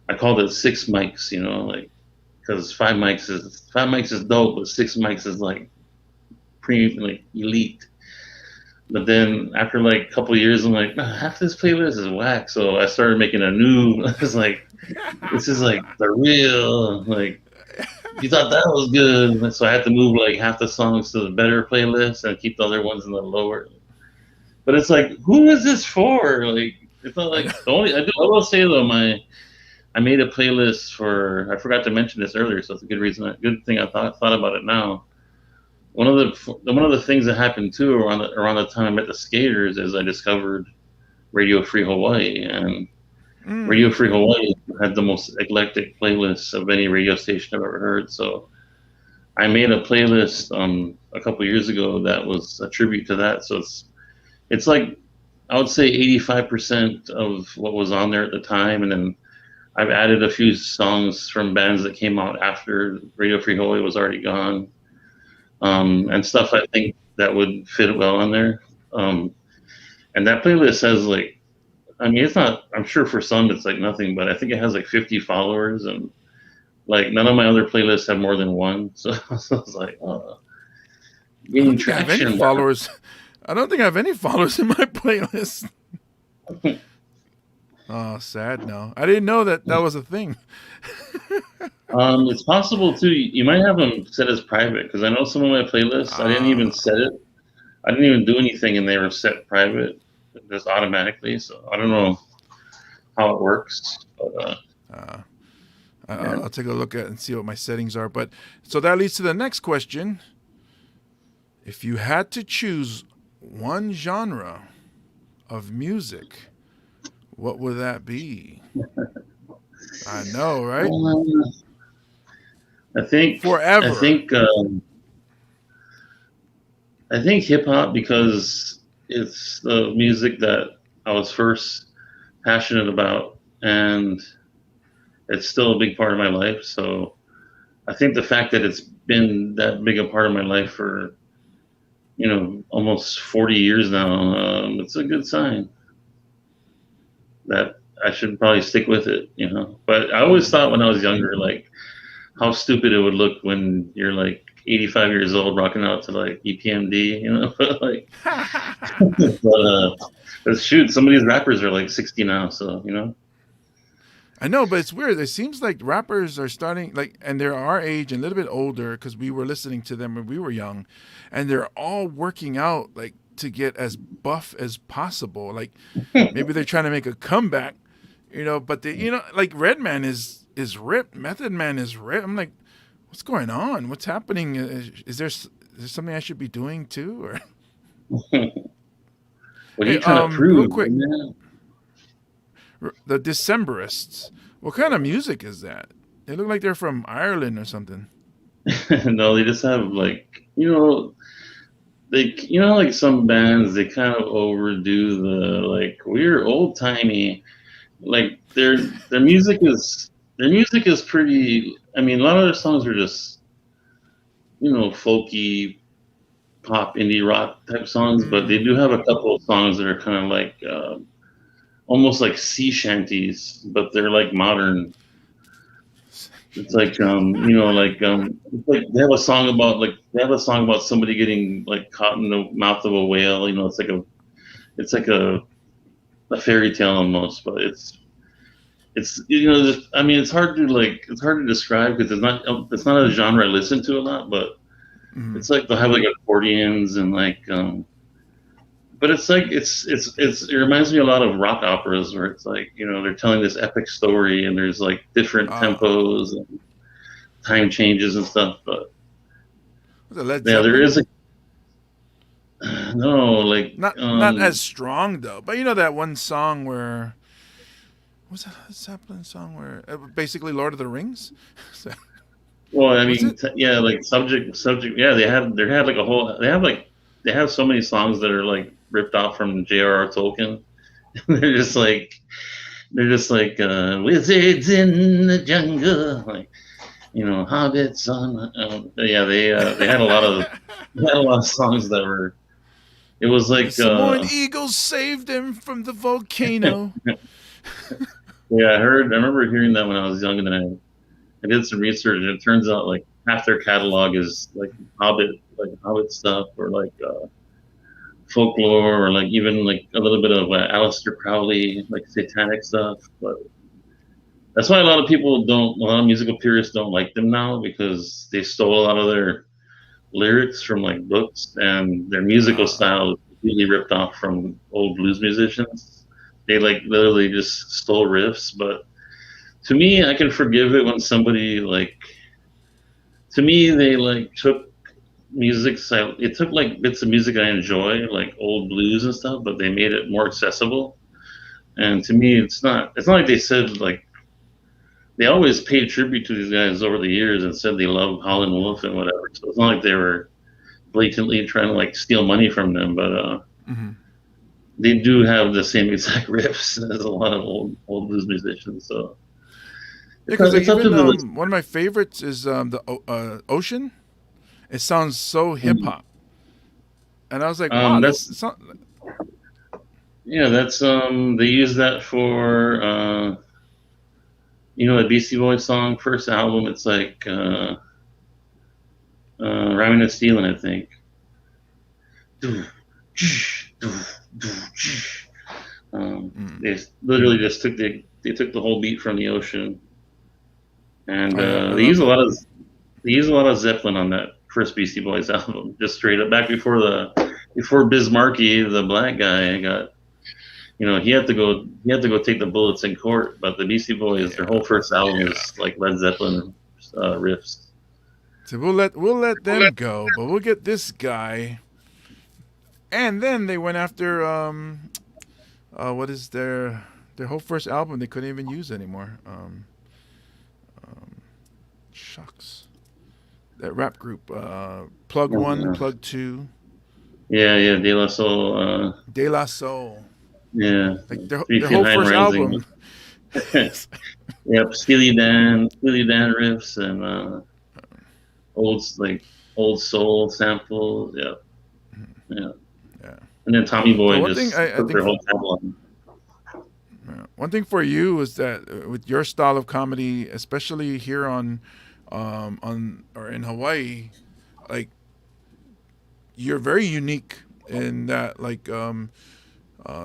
S4: I called it six mics, like because five mics is dope, but six mics is like premium, like elite. But then after like a couple of years, I'm like, nah, half this playlist is whack. So I started making a new. It's like this is like the real like. You thought that was good, so I had to move like half the songs to the better playlist and keep the other ones in the lower. But it's like, who is this for? Like, it's not like the only. I will say though, I made a playlist for. I forgot to mention this earlier, so it's a good reason. Good thing I thought about it now. One of the things that happened too around the time I met the Skaters is I discovered Radio Free Hawaii, and Radio Free Hawaii had the most eclectic playlist of any radio station I've ever heard. So I made a playlist a couple years ago that was a tribute to that. So it's like I would say 85% of what was on there at the time, and then I've added a few songs from bands that came out after Radio Free Hawaii was already gone, and stuff I think that would fit well on there. And that playlist has like, I mean, it's not. I'm sure for some it's like nothing, but I think it has like 50 followers, and like none of my other playlists have more than one. So, it's like gaining traction.
S1: Followers. I don't think I have any followers in my playlist. Oh, sad. No, I didn't know that was a thing.
S4: It's possible too. You might have them set as private because I know some of my playlists. I didn't even set it. I didn't even do anything, and they were set private just automatically. So I don't know how it works. But,
S1: I'll take a look at it and see what my settings are. But so that leads to the next question. If you had to choose one genre of music, what would that be? I know, right?
S4: I think
S1: forever.
S4: I think hip hop because it's the music that I was first passionate about, and it's still a big part of my life. So I think the fact that it's been that big a part of my life for almost 40 years now, it's a good sign that I should probably stick with it, But I always thought when I was younger, like, how stupid it would look when you're like 85 years old rocking out to like EPMD, like, but shoot, some of these rappers are like 60 now, so,
S1: I know, but it's weird. It seems like rappers are starting, like, and they're our age and a little bit older because we were listening to them when we were young, and they're all working out, like, to get as buff as possible. Like, maybe they're trying to make a comeback, but they, like Redman is ripped. Method Man is ripped. I'm like, what's going on? What's happening? Is there something I should be doing too? Or
S4: what are you trying to prove?
S1: Real quick, the Decemberists. What kind of music is that? They look like they're from Ireland or something.
S4: No, they just have like like some bands, they kind of overdo the like we're old timey. Like their music is pretty. I mean, a lot of their songs are just folky, pop, indie rock type songs, but they do have a couple of songs that are kind of like almost like sea shanties, but they're like modern. It's like it's like they have a song about somebody getting like caught in the mouth of a whale. It's like a fairy tale almost, but it's I mean it's hard to describe because it's not a genre I listen to a lot, but it's like they'll have like accordions and like but it's like it reminds me a lot of rock operas where it's like they're telling this epic story and there's like different tempos and time changes and stuff. But yeah, there is No, like
S1: Not as strong though. But you know that one song where was that a Zeppelin song where basically Lord of the Rings? So-
S4: well, I
S1: was
S4: mean,
S1: it?
S4: yeah, like subject. Yeah, they had like a whole. They have so many songs that are like ripped off from J.R.R. Tolkien. they're just like they're just like wizards in the jungle, like hobbits on. Yeah, they had a lot of songs that were. It was
S1: The
S4: like
S1: Samoan eagles saved him from the volcano.
S4: yeah, I remember hearing that when I was young, and then I did some research, and it turns out like half their catalog is like Hobbit stuff, or like folklore, or like even like a little bit of Aleister Crowley, like satanic stuff. But that's why a lot of musical purists don't like them now, because they stole a lot of their lyrics from like books, and their musical
S1: Uh,
S4: style is completely ripped off from old blues musicians. They like literally just stole riffs, but to me, I can forgive it when somebody like. To me, they like took music. It took like bits of music I enjoy, like old blues and stuff, but they made it more accessible. And to me, it's not. It's not like they said like they always paid tribute to these guys over the years and said they love Howlin' Wolf and whatever. So it's not like they were blatantly trying to like steal money from them, but
S1: mhm.
S4: they do have the same exact riffs as a lot of old blues musicians. So
S1: Yeah, because like
S4: it's up to
S1: even
S4: the list.
S1: one of my favorites is Ocean. It sounds so hip hop, and I was like, wow, this
S4: That's
S1: sound,
S4: yeah. That's they use that for the Beastie Boys song, first album. It's like Rhyming and Stealing, I think.
S1: mm.
S4: They literally just took the whole beat from the Ocean, and
S1: Oh yeah, I
S4: they
S1: love
S4: use a
S1: that.
S4: lot of Zeppelin on that first Beastie Boys album, just straight up back before Biz Markie, the black guy, got he had to go take the bullets in court. But the Beastie Boys, their whole
S1: Yeah.
S4: first album is like Led Zeppelin riffs.
S1: So we'll let them go, but we'll get this guy. And then they went after what is their whole first album they couldn't even use anymore. Shucks. That rap group, Plug One,
S4: Uh,
S1: Plug Two,
S4: yeah, De La Soul.
S1: De La Soul.
S4: Yeah,
S1: Like their
S4: 3
S1: their
S4: Feet
S1: whole
S4: High and
S1: first
S4: Rising.
S1: album.
S4: Yep, Steely Dan riffs and old soul samples. Yeah, yeah.
S1: Yeah.
S4: And then Tommy
S1: So
S4: Boy
S1: one thing
S4: just
S1: I
S4: took
S1: think
S4: their whole catalog.
S1: one thing for you is that with your style of comedy, especially here on or in Hawaii, like you're very unique in that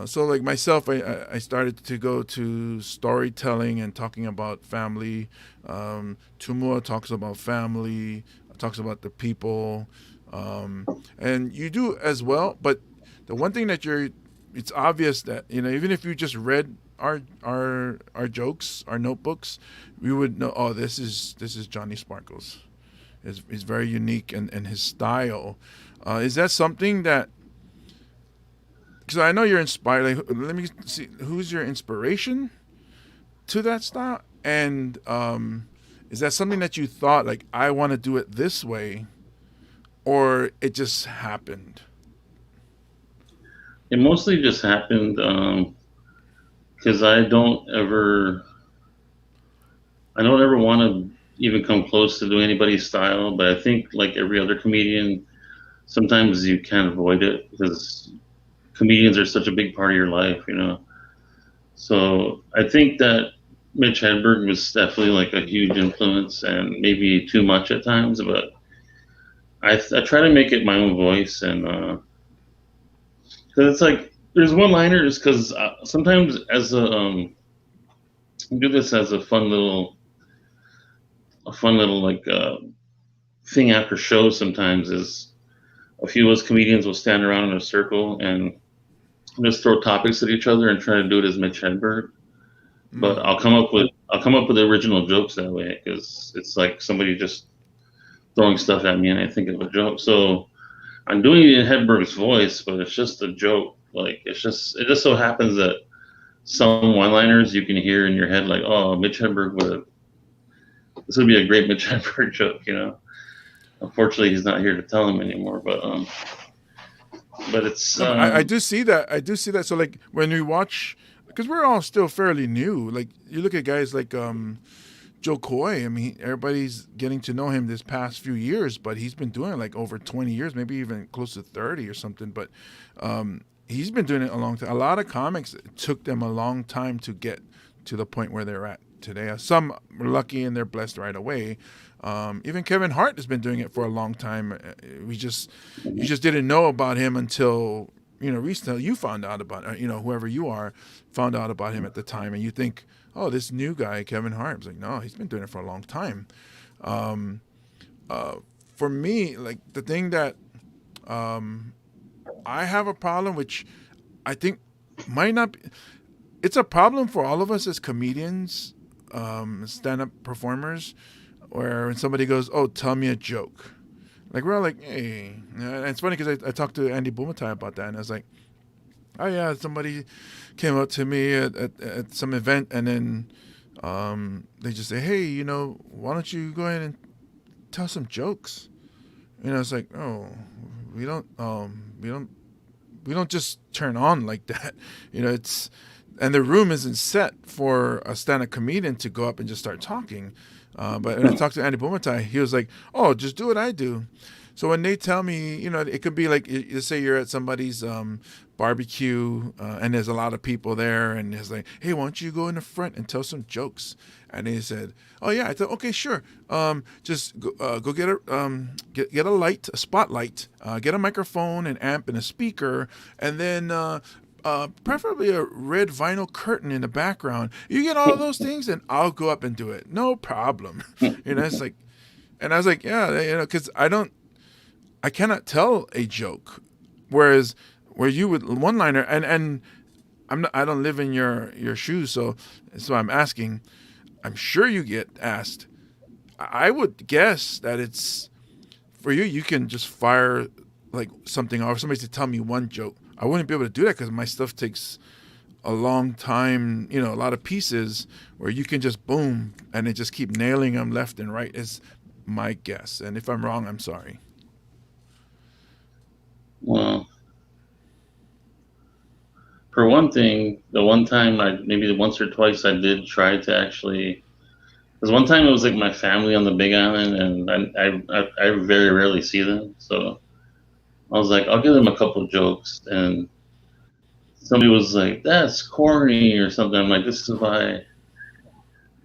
S1: so like myself I started to go to storytelling and talking about family. Tumua talks about family, talks about the people, and you do as well. But the one thing that it's obvious that even if you just read our jokes, our notebooks, we would know. Oh, this is Johnny Sparkles. Is very unique in his style. Is that something that? Because I know you're inspired. Like, let me see, who's your inspiration to that style, and is that something that you thought like I want to do it this way, or it just happened?
S4: It mostly just happened because I don't ever want to even come close to doing anybody's style. But I think like every other comedian, sometimes you can't avoid it because comedians are such a big part of your life. So I think that Mitch Hedberg was definitely like a huge influence, and maybe too much at times. But I try to make it my own voice, and because it's like there's one-liners. Because sometimes I do this as a fun little like thing after shows. Sometimes is a few of us comedians will stand around in a circle and just throw topics at each other and try to do it as Mitch Hedberg. But
S1: Mm.
S4: I'll come up with original jokes that way, because it's like somebody just throwing stuff at me and I think of a joke. So I'm doing it in Hedberg's voice, but it's just a joke. Like it just so happens that some one-liners you can hear in your head, like, oh, Mitch Hedberg this would be a great Mitch Hedberg joke, you know. Unfortunately, he's not here to tell him anymore, but it's
S1: No, but I do see that. I do see that. So like when we watch, because we're all still fairly new. Like you look at guys like Joe Coy. I mean, everybody's getting to know him this past few years, but he's been doing it like over 20 years, maybe even close to 30 or something. But he's been doing it a long time. A lot of comics, it took them a long time to get to the point where they're at today. Some were lucky and they're blessed right away. Even Kevin Hart has been doing it for a long time. You just didn't know about him until recently. You found out about whoever you are found out about him at the time, and you think, oh, this new guy Kevin Hart. It's like, no, he's been doing it for a long time. For me, like the thing that I have a problem, which I think might not be. It's a problem for all of us as comedians, stand-up performers, where when somebody goes, "Oh, tell me a joke," like we're all like, "Hey," and it's funny because I talked to Andy Bumatai about that, and I was like, "Oh yeah, somebody came up to me at some event, and then they just say, hey, why don't you go ahead and tell some jokes?" It's like, oh, we don't just turn on like that, it's. And the room isn't set for a stand-up comedian to go up and just start talking. But when I talked to Andy Bumatai, he was like, oh, just do what I do. So when they tell me, it could be like, you say you're at somebody's barbecue and there's a lot of people there, and it's like, hey, why don't you go in the front and tell some jokes? And they said, oh yeah. I thought, okay, sure. Just go get a light, a spotlight, get a microphone, an amp, and a speaker, and then preferably a red vinyl curtain in the background. You get all of those things, and I'll go up and do it. No problem. It's like, and I was like, yeah, because I cannot tell a joke. Whereas where you would one-liner, and I don't live in your shoes, so I'm asking. I'm sure you get asked. I would guess that it's for you. You can just fire like something off. Somebody to tell me one joke. I wouldn't be able to do that because my stuff takes a long time, a lot of pieces where you can just boom and then just keep nailing them left and right is my guess. And if I'm wrong, I'm sorry.
S4: Well, for one thing, the one time maybe once or twice I did try to actually, because one time it was like my family on the Big Island, and I very rarely see them, so I was like, I'll give them a couple of jokes, and somebody was like, that's corny or something. I'm like, this is why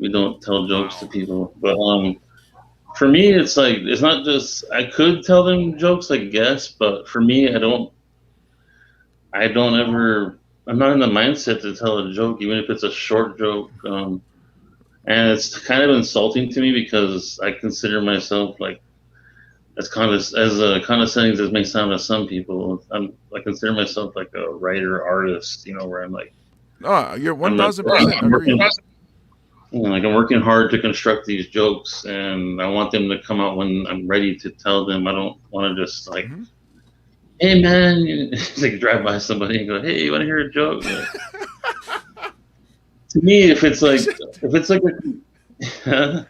S4: we don't tell jokes to people. But for me, it's like, it's not just, I could tell them jokes, I guess, but for me, I'm not in the mindset to tell a joke, even if it's a short joke. And it's kind of insulting to me because I consider myself like, as condescending as it may sound to some people, I consider myself like a writer artist, where I'm like,
S1: oh, you're 1,000% agree.
S4: Like I'm working hard to construct these jokes, and I want them to come out when I'm ready to tell them. I don't want to just like, hey man, like drive by somebody and go, hey, you want to hear a joke? To me, if it's like a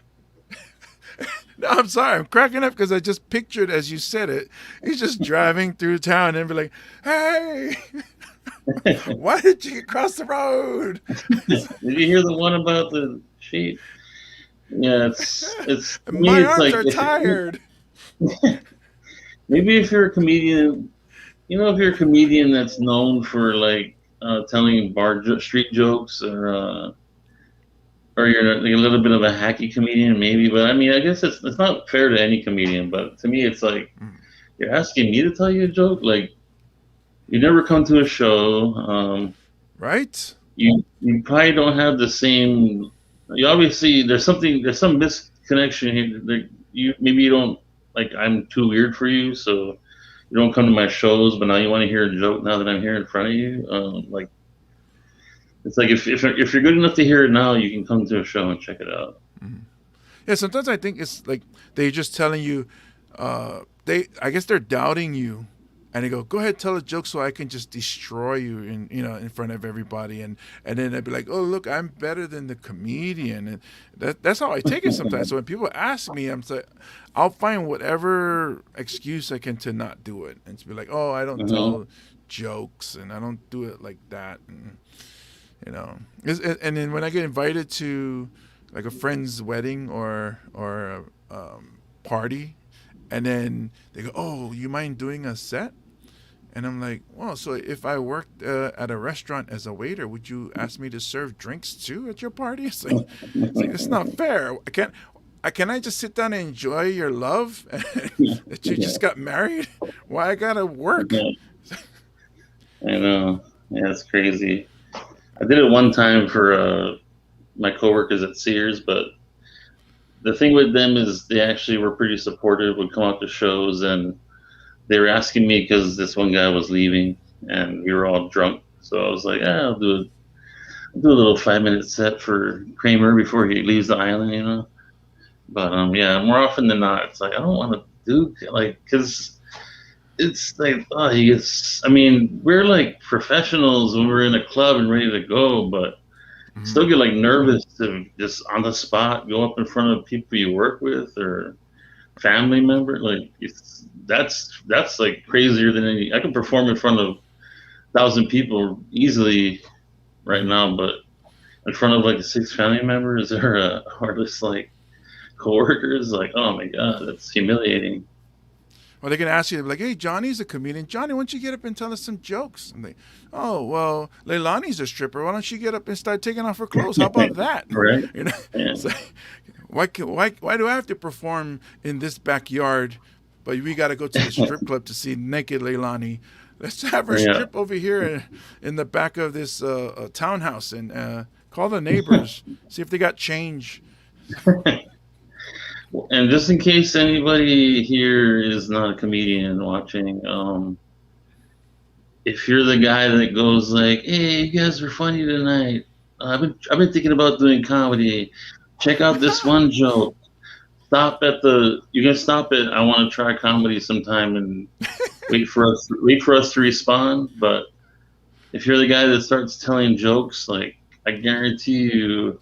S1: No, I'm sorry. I'm cracking up because I just pictured as you said it. He's just driving through town and be like, hey, why did you cross the road?
S4: Did you hear the one about the sheep? Yeah, it's
S1: my arms are tired.
S4: Maybe if you're a comedian, if you're a comedian that's known for like telling street jokes, or you're like a little bit of a hacky comedian, maybe. But I mean, I guess it's not fair to any comedian. But to me, it's like you're asking me to tell you a joke. Like you never come to a show,
S1: right?
S4: You probably don't have the same. You obviously there's some misconnection here. Like maybe you don't like. I'm too weird for you, so you don't come to my shows. But now you want to hear a joke now that I'm here in front of you. Like. It's like if you're good enough to hear it now, you can come to a show and check it out.
S1: Mm-hmm. Yeah, sometimes I think it's like they're just telling you, I guess they're doubting you and they go, "Go ahead, tell a joke so I can just destroy you in front of everybody." And then I'd be like, "Oh, look, I'm better than the comedian." And that's how I take it sometimes. So when people ask me, I'll find whatever excuse I can to not do it, and to be like, "Oh, I don't
S4: Mm-hmm.
S1: tell jokes, and I don't do it like that." And and then when I get invited to like a friend's wedding or party, and then they go, "Oh, you mind doing a set?" And I'm like, "Well, so if I worked at a restaurant as a waiter, would you ask me to serve drinks too at your party?" It's like it's not fair. Can I just sit down and enjoy your love that you
S4: Yeah.
S1: just got married? Why I gotta work?
S4: Yeah. I know. Yeah, it's crazy. I did it one time for my coworkers at Sears, but the thing with them is they actually were pretty supportive. Would come out to shows, and they were asking me because this one guy was leaving, and we were all drunk. So I was like, I'll do a little 5 minute set for Kramer before he leaves the island. But yeah, more often than not, it's like I don't want to do like because it's like oh, he gets. I mean, we're like professionals when we're in a club and ready to go, but
S1: Mhm.
S4: still get like nervous to just on the spot go up in front of people you work with or family member. Like that's like crazier than any. I can perform in front of 1,000 people easily right
S1: Mhm.
S4: now, but in front of like 6 family members or just like coworkers, like oh my god, that's humiliating.
S1: Or they can ask you, like, "Hey, Johnny's a comedian. Johnny, why don't you get up and tell us some jokes?" And they, "Oh, well, Leilani's a stripper. Why don't you get up and start taking off her clothes? How about that?"
S4: Right?
S1: you know,
S4: Yeah.
S1: it's like, why do I have to perform in this backyard, but we got to go to the strip club to see naked Leilani? Let's have her
S4: Yeah.
S1: strip over here in the back of this townhouse and call the neighbors, see if they got change.
S4: And just in case anybody here is not a comedian watching, if you're the guy that goes like, "Hey, you guys were funny tonight. I've been thinking about doing comedy. Check out this one joke. You can stop it. I want to try comedy sometime and wait for us to respond. But if you're the guy that starts telling jokes, like I guarantee you,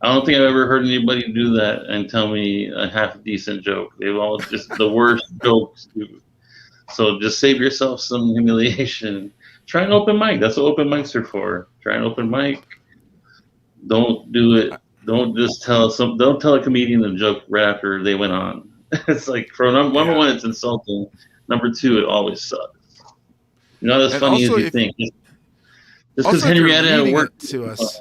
S4: I don't think I've ever heard anybody do that and tell me a half decent joke. They've all just the worst jokes. So just save yourself some humiliation. Try an open mic. That's what open mics are for. Try an open mic. Don't do it. Don't just tell some. Don't tell a comedian a joke right after they went on. It's like for number
S1: Yeah,
S4: one, it's insulting. Number two, it always sucks. Not as
S1: and
S4: funny as
S1: also
S4: you
S1: if
S4: think. Just because
S1: also if you're
S4: Henrietta at
S1: reading
S4: work.
S1: it to us.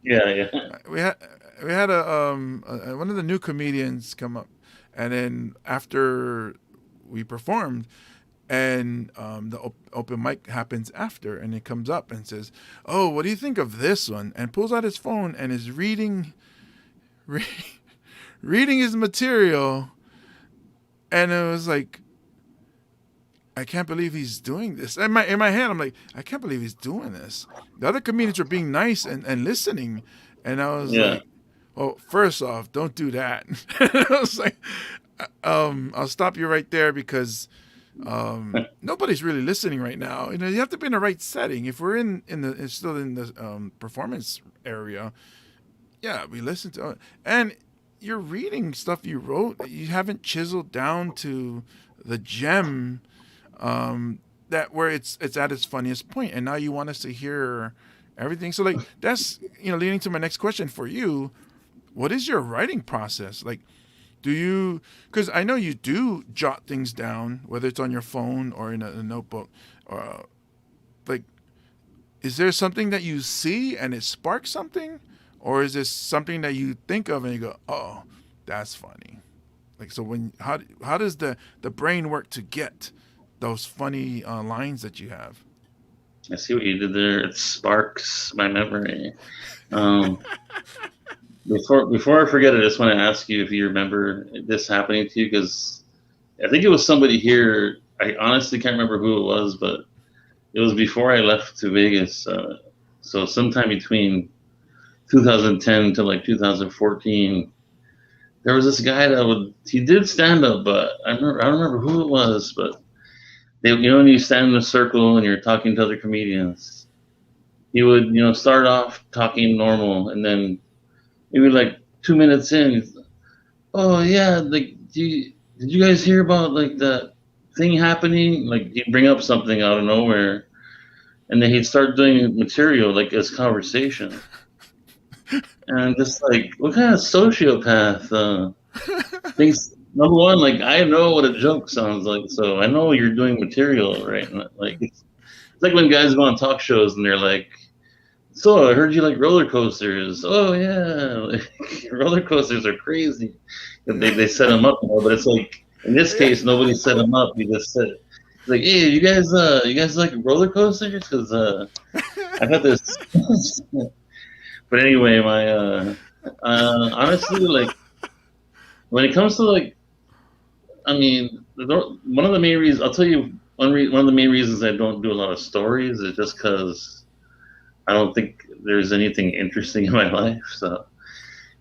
S4: Yeah, yeah,
S1: we had we had one of the new comedians come up, and then after we performed, and the open mic happens after, and he comes up and says, "Oh, what do you think of this one?" And pulls out his phone and is re- reading his material, and it was like, I can't believe he's doing this. In my head, I'm like, I can't believe he's doing this. The other comedians were being nice and listening, and I was
S4: yeah.
S1: like, well, first off, don't do that. I was like, I'll stop you right there because nobody's really listening right now. You have to be in the right setting. If we're still in the performance area, yeah, we listen to it, and you're reading stuff you wrote that you haven't chiseled down to the gem that where it's at its funniest point, and now you want us to hear everything. So like that's leading to my next question for you. What is your writing process like? Do you? Because I know you do jot things down, whether it's on your phone or in a notebook. Or like, is there something that you see and it sparks something, or is this something that you think of and you go, "Oh, that's funny." Like, so how does the brain work to get those funny lines that you have?
S4: I see what you did there. It sparks my memory. Um, before I forget, I just want to ask you if you remember this happening to you because I think it was somebody here. I honestly can't remember who it was, but it was before I left to Vegas. So sometime between 2010 to like 2014, there was this guy he did stand up, but I don't remember who it was, but when you stand in a circle and you're talking to other comedians, he would, start off talking normal, and then maybe like 2 minutes in, oh yeah, like, did you guys hear about like that thing happening? Like he'd bring up something out of nowhere, and then he'd start doing material like as conversation. And I'm just like, what kind of sociopath thinks? Number one, like I know what a joke sounds like, so I know you're doing material, right? And, like it's like when guys go on talk shows and they're like, "So I heard you like roller coasters." Oh yeah, like, roller coasters are crazy. And they set them up, but it's like in this case, nobody set them up. You just said, it's like, "Hey, you guys like roller coasters?" Because I got this. But anyway, my honestly, like when it comes to like, I mean, one of the main reasons I'll tell you one of the main reasons I don't do a lot of stories is just because I don't think there's anything interesting in my life. So,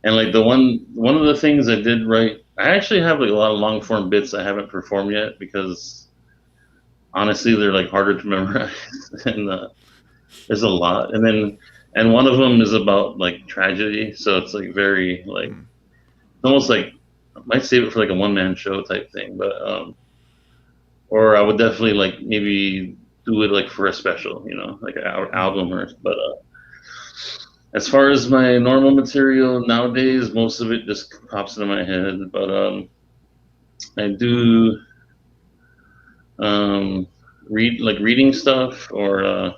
S4: and like one of the things I did write, I actually have like a lot of long form bits I haven't performed yet because honestly they're like harder to memorize, and there's a lot. And one of them is about like tragedy, so it's like very like almost like I might save it for like a one man show type thing, but or I would definitely like maybe do it like for a special, like an album but as far as my normal material nowadays, most of it just pops into my head. But I do reading stuff, or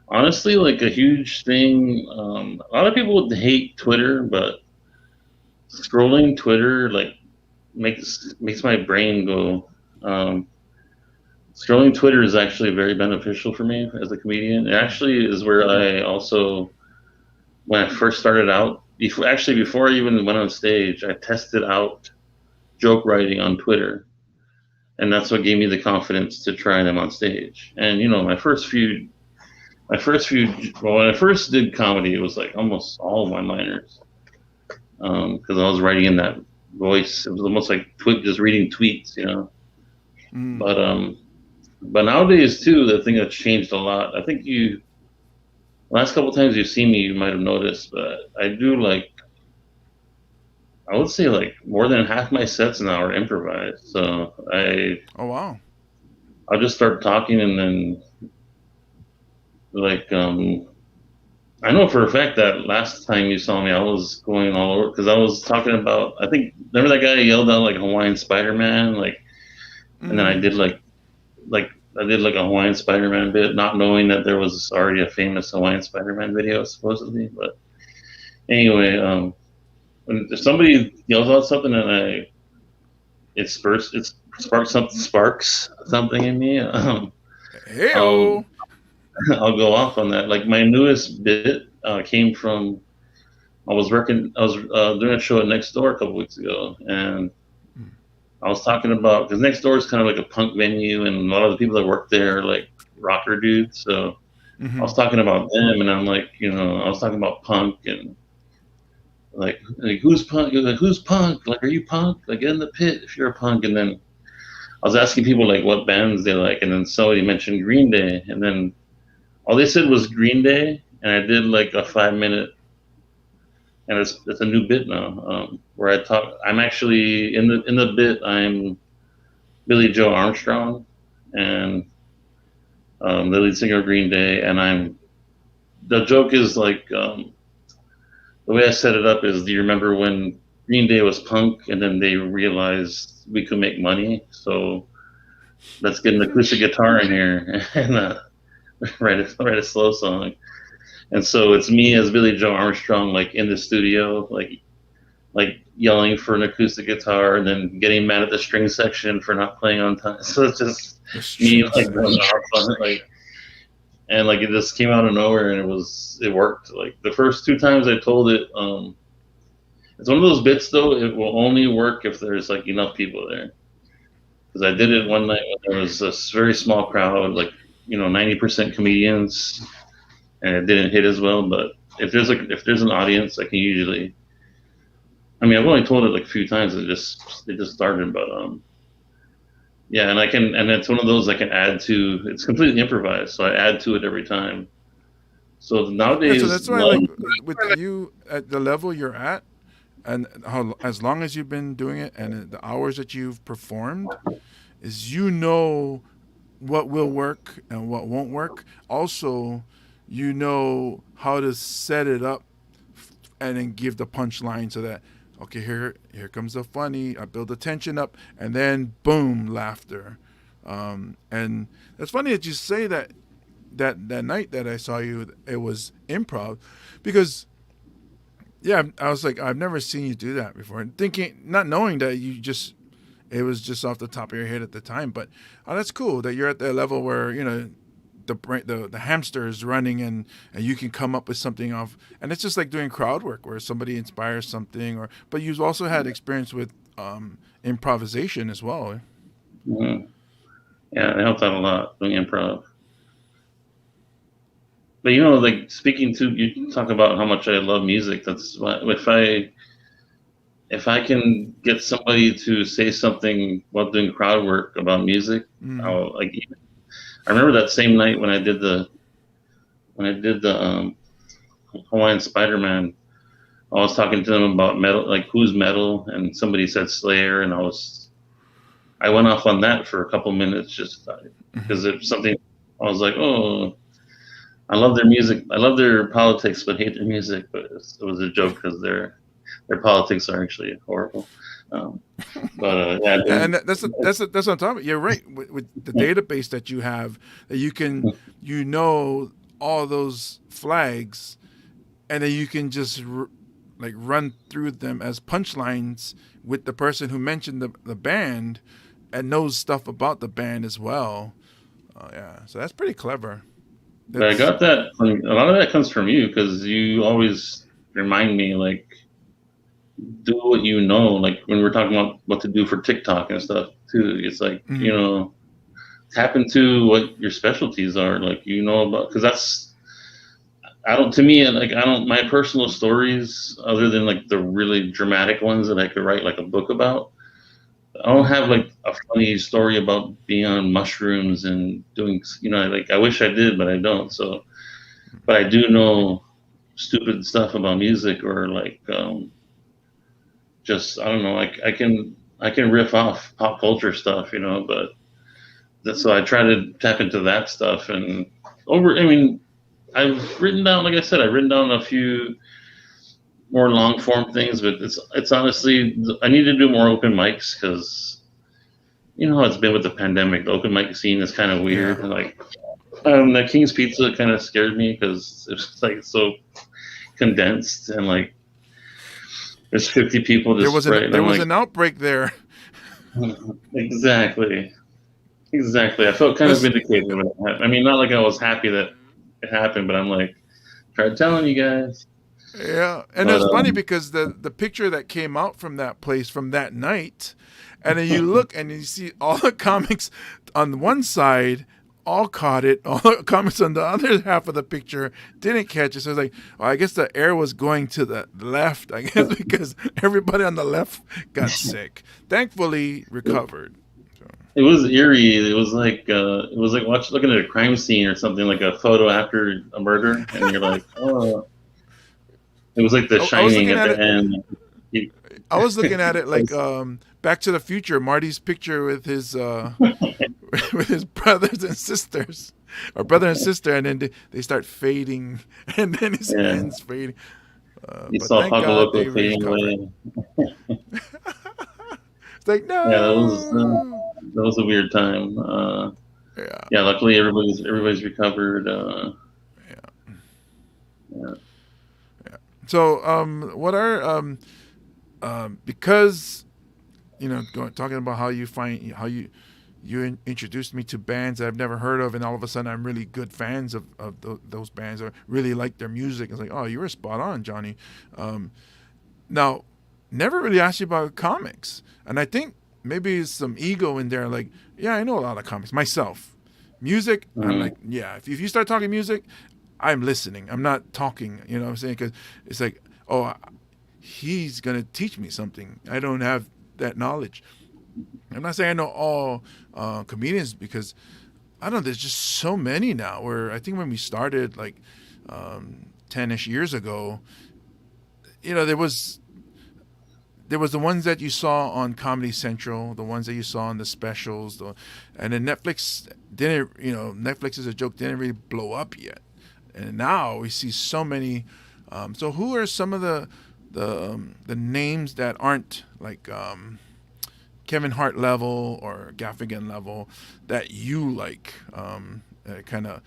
S4: honestly, like a huge thing. A lot of people would hate Twitter, but scrolling Twitter like makes my brain go. Scrolling Twitter is actually very beneficial for me as a comedian. It actually is where I also, when I first started out, before I even went on stage, I tested out joke writing on Twitter, and that's what gave me the confidence to try them on stage. And when I first did comedy, it was like almost all of my minors, because I was writing in that voice. It was almost like just reading tweets, But nowadays too, the thing that's changed a lot. I think last couple of times you've seen me, you might have noticed, but I do like, I would say like more than half my sets now are improvised. So
S1: Oh wow.
S4: I'll just start talking, and then like I know for a fact that last time you saw me, I was going all over because I was talking about, I think, remember that guy yelled out like Hawaiian Spider-Man, like, and then I did like a Hawaiian Spider-Man bit, not knowing that there was already a famous Hawaiian Spider-Man video supposedly. But anyway, when if somebody yells out something and it sparks something in me,
S1: Hey-o.
S4: I'll go off on that. Like my newest bit came from, I was doing a show at Next Door a couple weeks ago, and I was talking about, because Next Door is kind of like a punk venue, and a lot of the people that work there are like rocker dudes. So I was talking about them, and I'm like, I was talking about punk, and like who's punk? Like, who's punk? Like, are you punk? Like, get in the pit if you're a punk. And then I was asking people like what bands they like, and then somebody mentioned Green Day, and then all they said was Green Day, and I did like a 5-minute. And it's a new bit now, where I talk. I'm actually in the bit. I'm Billy Joe Armstrong, and the lead singer of Green Day. And the joke is like, the way I set it up is, do you remember when Green Day was punk, and then they realized we could make money, so let's get an acoustic guitar in here and write a slow song. And so it's me as Billy Joe Armstrong, like in the studio, like yelling for an acoustic guitar, and then getting mad at the string section for not playing on time. So it's just me like going off on it, like, and like it just came out of nowhere, and it worked. Like the first 2 times I told it, it's one of those bits though. It will only work if there's like enough people there. Because I did it one night when there was a very small crowd, like 90% comedians. And it didn't hit as well, but if there's an audience, I can usually. I mean, I've only told it like a few times. It just started, but Yeah, and it's one of those I can add to. It's completely improvised, so I add to it every time. So
S1: Yeah, so
S4: nowadays,
S1: that's why like with you at the level you're at, and how as long as you've been doing it, and the hours that you've performed, is you know what will work and what won't work. Also, you know how to set it up and then give the punchline so that okay, here comes the funny. I build the tension up, and then boom, laughter. And it's funny that you say that night that I saw you, it was improv, because yeah, I was like, I've never seen you do that before, and thinking, not knowing that you just it was just off the top of your head at the time. But oh, that's cool that you're at that level where the hamster is running, and you can come up with something off, and it's just like doing crowd work where somebody inspires something, or but you've also had experience with improvisation as well.
S4: mhm. Yeah, it helped out a lot doing improv. But like speaking to you, talk about how much I love music. That's why if I can get somebody to say something while doing crowd work about music,
S1: Mm.
S4: I'll like. I remember that same night when I did the Hawaiian Spider Man. I was talking to them about metal, like who's metal, and somebody said Slayer, and I went off on that for a couple minutes just
S1: Hmm.
S4: because it's something I was like, oh, I love their music, I love their politics, but hate their music. But it was a joke because their politics are actually horrible. Um, but yeah,
S1: And that's what I'm talking about. You're right with the database that you have, that you can all those flags, and then you can just like run through them as punchlines with the person who mentioned the band and knows stuff about the band as well. Yeah, so that's pretty clever.
S4: but I
S1: That's
S4: got that from a lot of that comes from you because you always remind me like do what you know. Like when we're talking about what to do for TikTok and stuff too, it's like
S1: mm,
S4: tap into what your specialties are. Like about because that's I don't to me like I don't my personal stories other than like the really dramatic ones that I could write like a book about. I don't have like a funny story about being on mushrooms and doing like I wish I did, but I don't. So, but I do know stupid stuff about music or like just I don't know. Like I can riff off pop culture stuff, but so I try to tap into that stuff and over. I mean, I've written down, like I said, I've written down a few more long form things, but it's honestly I need to do more open mics because you know how it's been with the pandemic. The open mic scene is kind of
S1: yeah.
S4: weird. And like the King's Pizza kind of scared me because it's like so condensed and like there's 50 people
S1: There
S4: just
S1: was an
S4: right, and
S1: there
S4: I'm
S1: was
S4: like
S1: an outbreak there.
S4: exactly, exactly. I felt kind of
S1: This
S4: vindicated when it happened. I mean, not like I was happy that it happened, but I'm like tried telling you guys.
S1: Yeah, and
S4: But
S1: it's funny because the picture that came out from that place from that night, and then you look and you see all the comics on one side all caught it, all the comics on the other half of the picture didn't catch it. So it's like, well, I guess the air was going to the left, I guess, because everybody on the left got sick. Thankfully, recovered. So,
S4: it was eerie. It was like looking at a crime scene or something, like a photo after a murder, and you're like, oh. It was like The
S1: I was
S4: Shining
S1: looking
S4: at
S1: at
S4: the
S1: it.
S4: end.
S1: I was looking at it like
S4: It's-
S1: Back to the Future, Marty's picture with his with his brothers and sisters, or brother and sister, and then they start fading, and then his
S4: yeah,
S1: hands fading.
S4: you
S1: But
S4: saw
S1: thank
S4: Paco
S1: God
S4: Loco
S1: they
S4: fading
S1: recovered.
S4: away.
S1: It's like
S4: Yeah,
S1: no.
S4: that was a weird time.
S1: Yeah,
S4: Yeah, luckily everybody's recovered.
S1: yeah,
S4: Yeah.
S1: yeah. So, what are because talking about how you find how you introduced me to bands that I've never heard of, and all of a sudden I'm really good fans of those bands, or really like their music. It's like, oh, you were spot on, Johnny. Um, Now, never really asked you about comics, and I think maybe it's some ego in there. Like, yeah, I know a lot of comics myself. Music, I'm
S4: Mhm.
S1: like, yeah. If you start talking music, I'm listening. I'm not talking. You know what I'm saying? Because it's like, oh, he's gonna teach me something. I don't have that knowledge. I'm not saying I know all comedians because I don't know. There's just so many now. Where I think when we started like 10ish years ago, there was the ones that you saw on Comedy Central, the ones that you saw on the specials, and then Netflix didn't. Netflix as a joke didn't really blow up yet, and now we see so many. So who are some of the names that aren't like Kevin Hart level or Gaffigan level that you like, kind of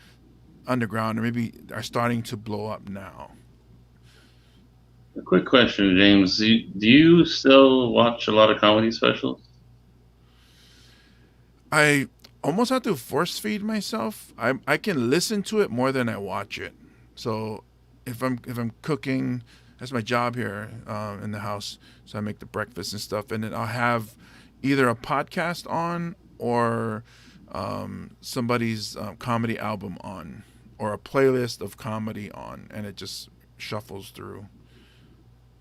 S1: underground or maybe are starting to blow up now?
S4: A quick question, James. Do you still watch a lot of comedy specials?
S1: I almost have to force feed myself. I can listen to it more than I watch it. So if I'm cooking, that's my job here in the house. So I make the breakfast and stuff, and then I'll have either a podcast on or somebody's comedy album on or a playlist of comedy on, and it just shuffles through.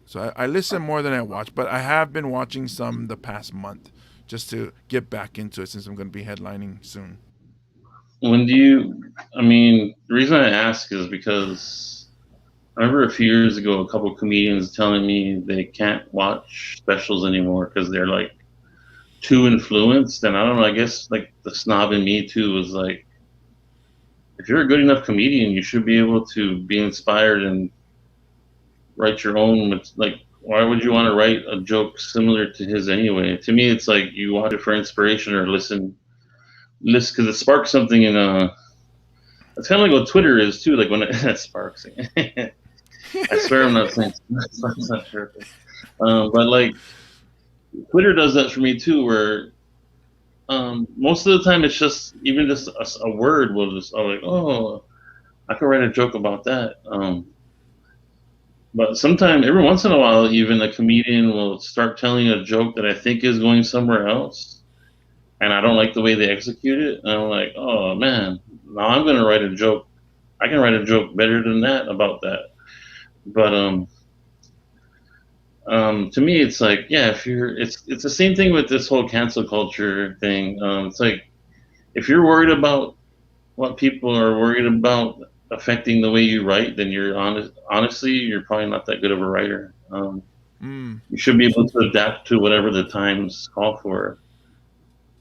S1: So I listen more than I watch, but I have been watching some the past month just to get back into it since I'm going to be headlining soon.
S4: When do you? I mean, the reason I ask is because I remember a few years ago, a couple of comedians telling me they can't watch specials anymore because they're like too influenced. And I don't know. I guess like the snob in me too was like, if you're a good enough comedian, you should be able to be inspired and write your own. Like, why would you want to write a joke similar to his anyway? To me, it's like you watch it for inspiration or listen because it sparks something in it's kind of like what Twitter is too. Like when it sparks. I swear I'm not saying sparks not sure. But like Twitter does that for me too, where most of the time it's just even just a word will just I'm like, oh, I could write a joke about that. But sometimes, every once in a while, even a comedian will start telling a joke that I think is going somewhere else, and I don't like the way they execute it. And I'm like, oh man, now I'm going to write a joke. I can write a joke better than that about that. But to me, it's like, yeah, it's the same thing with this whole cancel culture thing. It's like if you're worried about what people are worried about affecting the way you write, then honestly, you're probably not that good of a writer.
S1: Mm.
S4: You should be able to adapt to whatever the times call for.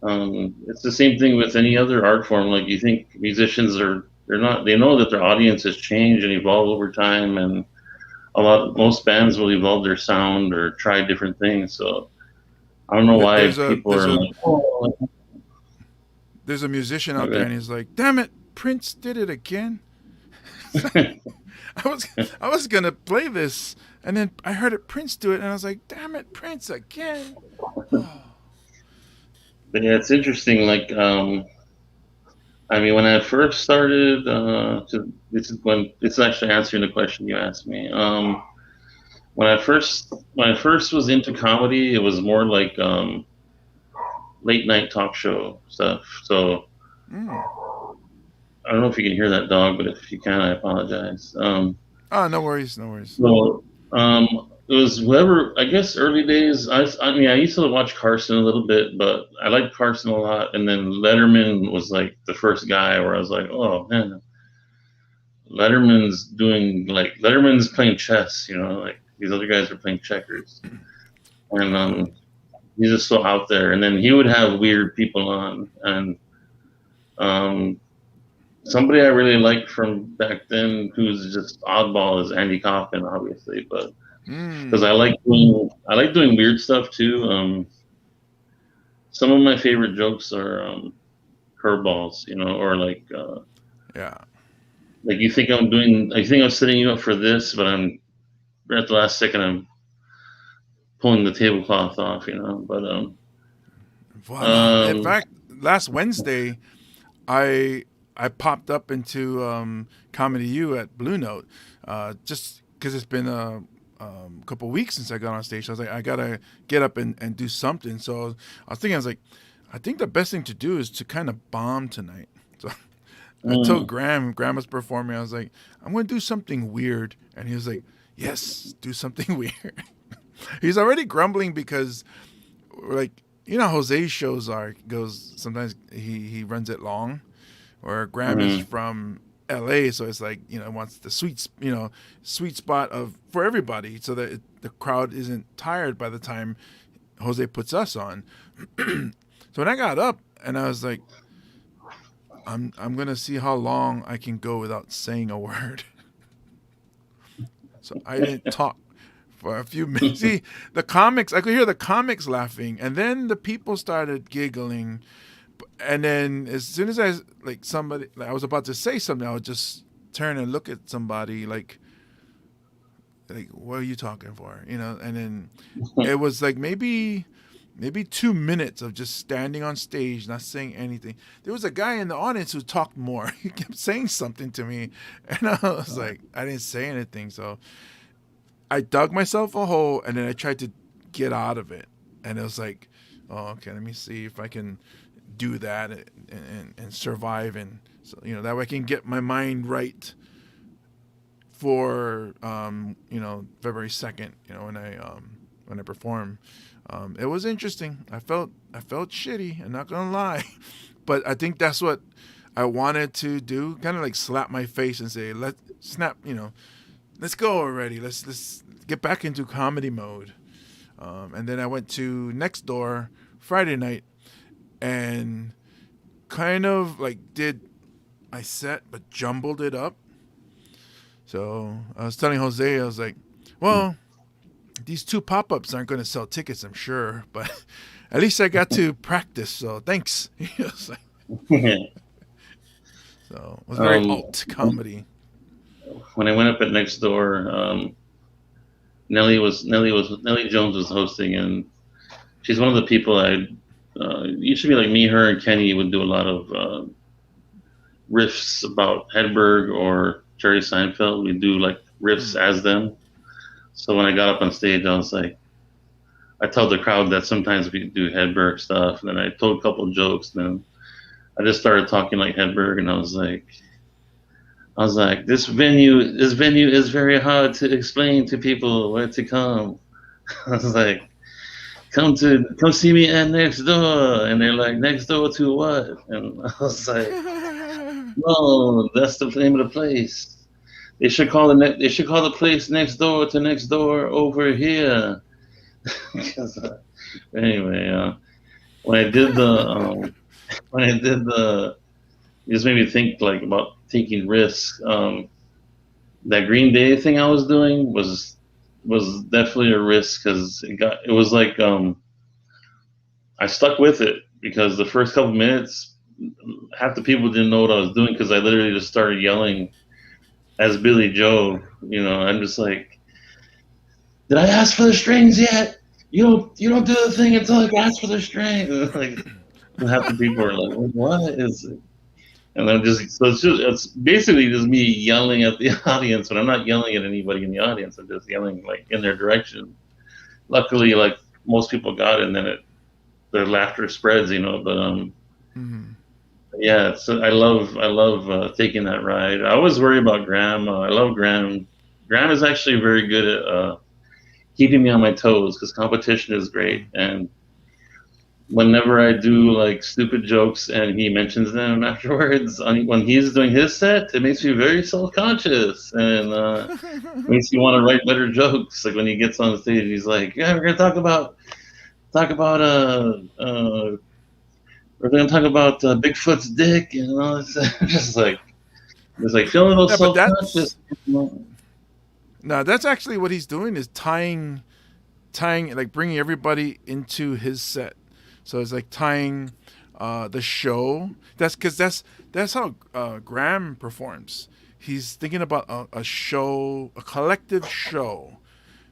S4: It's the same thing with any other art form. Like you think musicians they know that their audience has changed and evolved over time, and most bands will evolve their sound or try different things. So I don't know
S1: Th-
S4: why
S1: There's a
S4: people
S1: there's
S4: are
S1: a
S4: like, oh,
S1: there's a musician out there,
S4: okay.
S1: and he's like, "Damn it, Prince did it again." I was I was gonna play this, and then I heard it Prince do it, and I was like, "Damn it, Prince again!"
S4: But yeah, it's interesting. Like, I mean, when I first started, this is actually answering the question you asked me. When I first was into comedy, it was more like late night talk show stuff. So
S1: Mm.
S4: I don't know if you can hear that dog, but if you can, I apologize.
S1: Oh, no worries, no worries.
S4: So it was whoever. I guess early days. I mean, I used to watch Carson a little bit, but I liked Carson a lot. And then Letterman was like the first guy where I was like, oh man, Letterman's playing chess. Like these other guys are playing checkers, and he's just so out there. And then he would have weird people on, and somebody I really liked from back then, who's just oddball, is Andy Kaufman, obviously, but because
S1: Mm.
S4: I like doing weird stuff too. Some of my favorite jokes are curveballs, or
S1: Yeah.
S4: like I think I'm setting you up for this, but I'm at the last second I'm pulling the tablecloth off, But
S1: Voila. In
S4: um,
S1: fact, last Wednesday, I popped up into Comedy U at Blue Note, just because it's been a couple weeks since I got on stage. So I was like, I gotta get up and do something. So I was thinking, I was like, I think the best thing to do is to kind of bomb tonight. So I told
S4: mm,
S1: Graham was performing. I was like, I'm gonna do something weird, and he was like, yes, do something weird. He's already grumbling because like you know, Jose's shows goes sometimes he runs it long, or Graham is
S4: Mm-hmm.
S1: from L.A., so it's like, wants the sweet spot of for everybody, so that the crowd isn't tired by the time Jose puts us on. So when I got up and I was like, I'm gonna see how long I can go without saying a word. So I didn't talk for a few minutes. See, the comics, I could hear the comics laughing, and then the people started giggling. And then as soon as I was about to say something, I would just turn and look at somebody like what are you talking for? And then it was like maybe 2 minutes of just standing on stage, not saying anything. There was a guy in the audience who talked more. He kept saying something to me, and I was like, I didn't say anything. So I dug myself a hole, and then I tried to get out of it. And it was like, oh, okay, let me see if I can do that and survive. And so, that way I can get my mind right for, February 2nd, when I perform. It was interesting. I felt shitty. I'm not gonna lie, but I think that's what I wanted to do. Kind of like slap my face and say, let's go already. Let's get back into comedy mode. And then I went to Next Door Friday night and kind of like did my set but jumbled it up. So I was telling Jose, I was like, well, these 2 pop-ups aren't going to sell tickets, I'm sure, but at least I got to practice, so thanks. So it was very alt comedy.
S4: When I went up at Next Door, Nellie Jones was hosting, and she's one of the people used to be like me, her, and Kenny would do a lot of riffs about Hedberg or Jerry Seinfeld. We do like riffs as them. So when I got up on stage, I was like, I told the crowd that sometimes we do Hedberg stuff, and then I told a couple of jokes, and then I just started talking like Hedberg, and I was like, this venue is very hard to explain to people where to come. I was like, come see me at Next Door, and they're like, next door to what? And I was like, no, that's the name of the place. They should call the place Next Door to Next Door over here. Anyway, when I did the it just made me think like about taking risks. That Green Day thing I was doing was definitely a risk, because it was like I stuck with it, because the first couple minutes, half the people didn't know what I was doing, because I literally just started yelling as Billy Joe. I'm just like, did I ask for the strings yet? You don't do the thing until I ask for the strings. Like, half the people are like, what is it? And then it's basically just me yelling at the audience, but I'm not yelling at anybody in the audience. I'm just yelling like in their direction. Luckily, like most people got it, and then their laughter spreads, But
S1: Mm-hmm.
S4: yeah, so I love taking that ride. I always worry about Graham. I love Graham. Graham is actually very good at keeping me on my toes, because competition is great. And whenever I do like stupid jokes and he mentions them afterwards, when he's doing his set, it makes me very self-conscious, and makes me want to write better jokes. Like when he gets on stage, he's like, "Yeah, we're gonna talk about Bigfoot's dick," and all this. just like feeling a little
S1: Yeah, but
S4: self-conscious.
S1: that's actually what he's doing, is tying, like bringing everybody into his set. So it's like tying the show. That's because that's how Graham performs. He's thinking about a show, a collective show,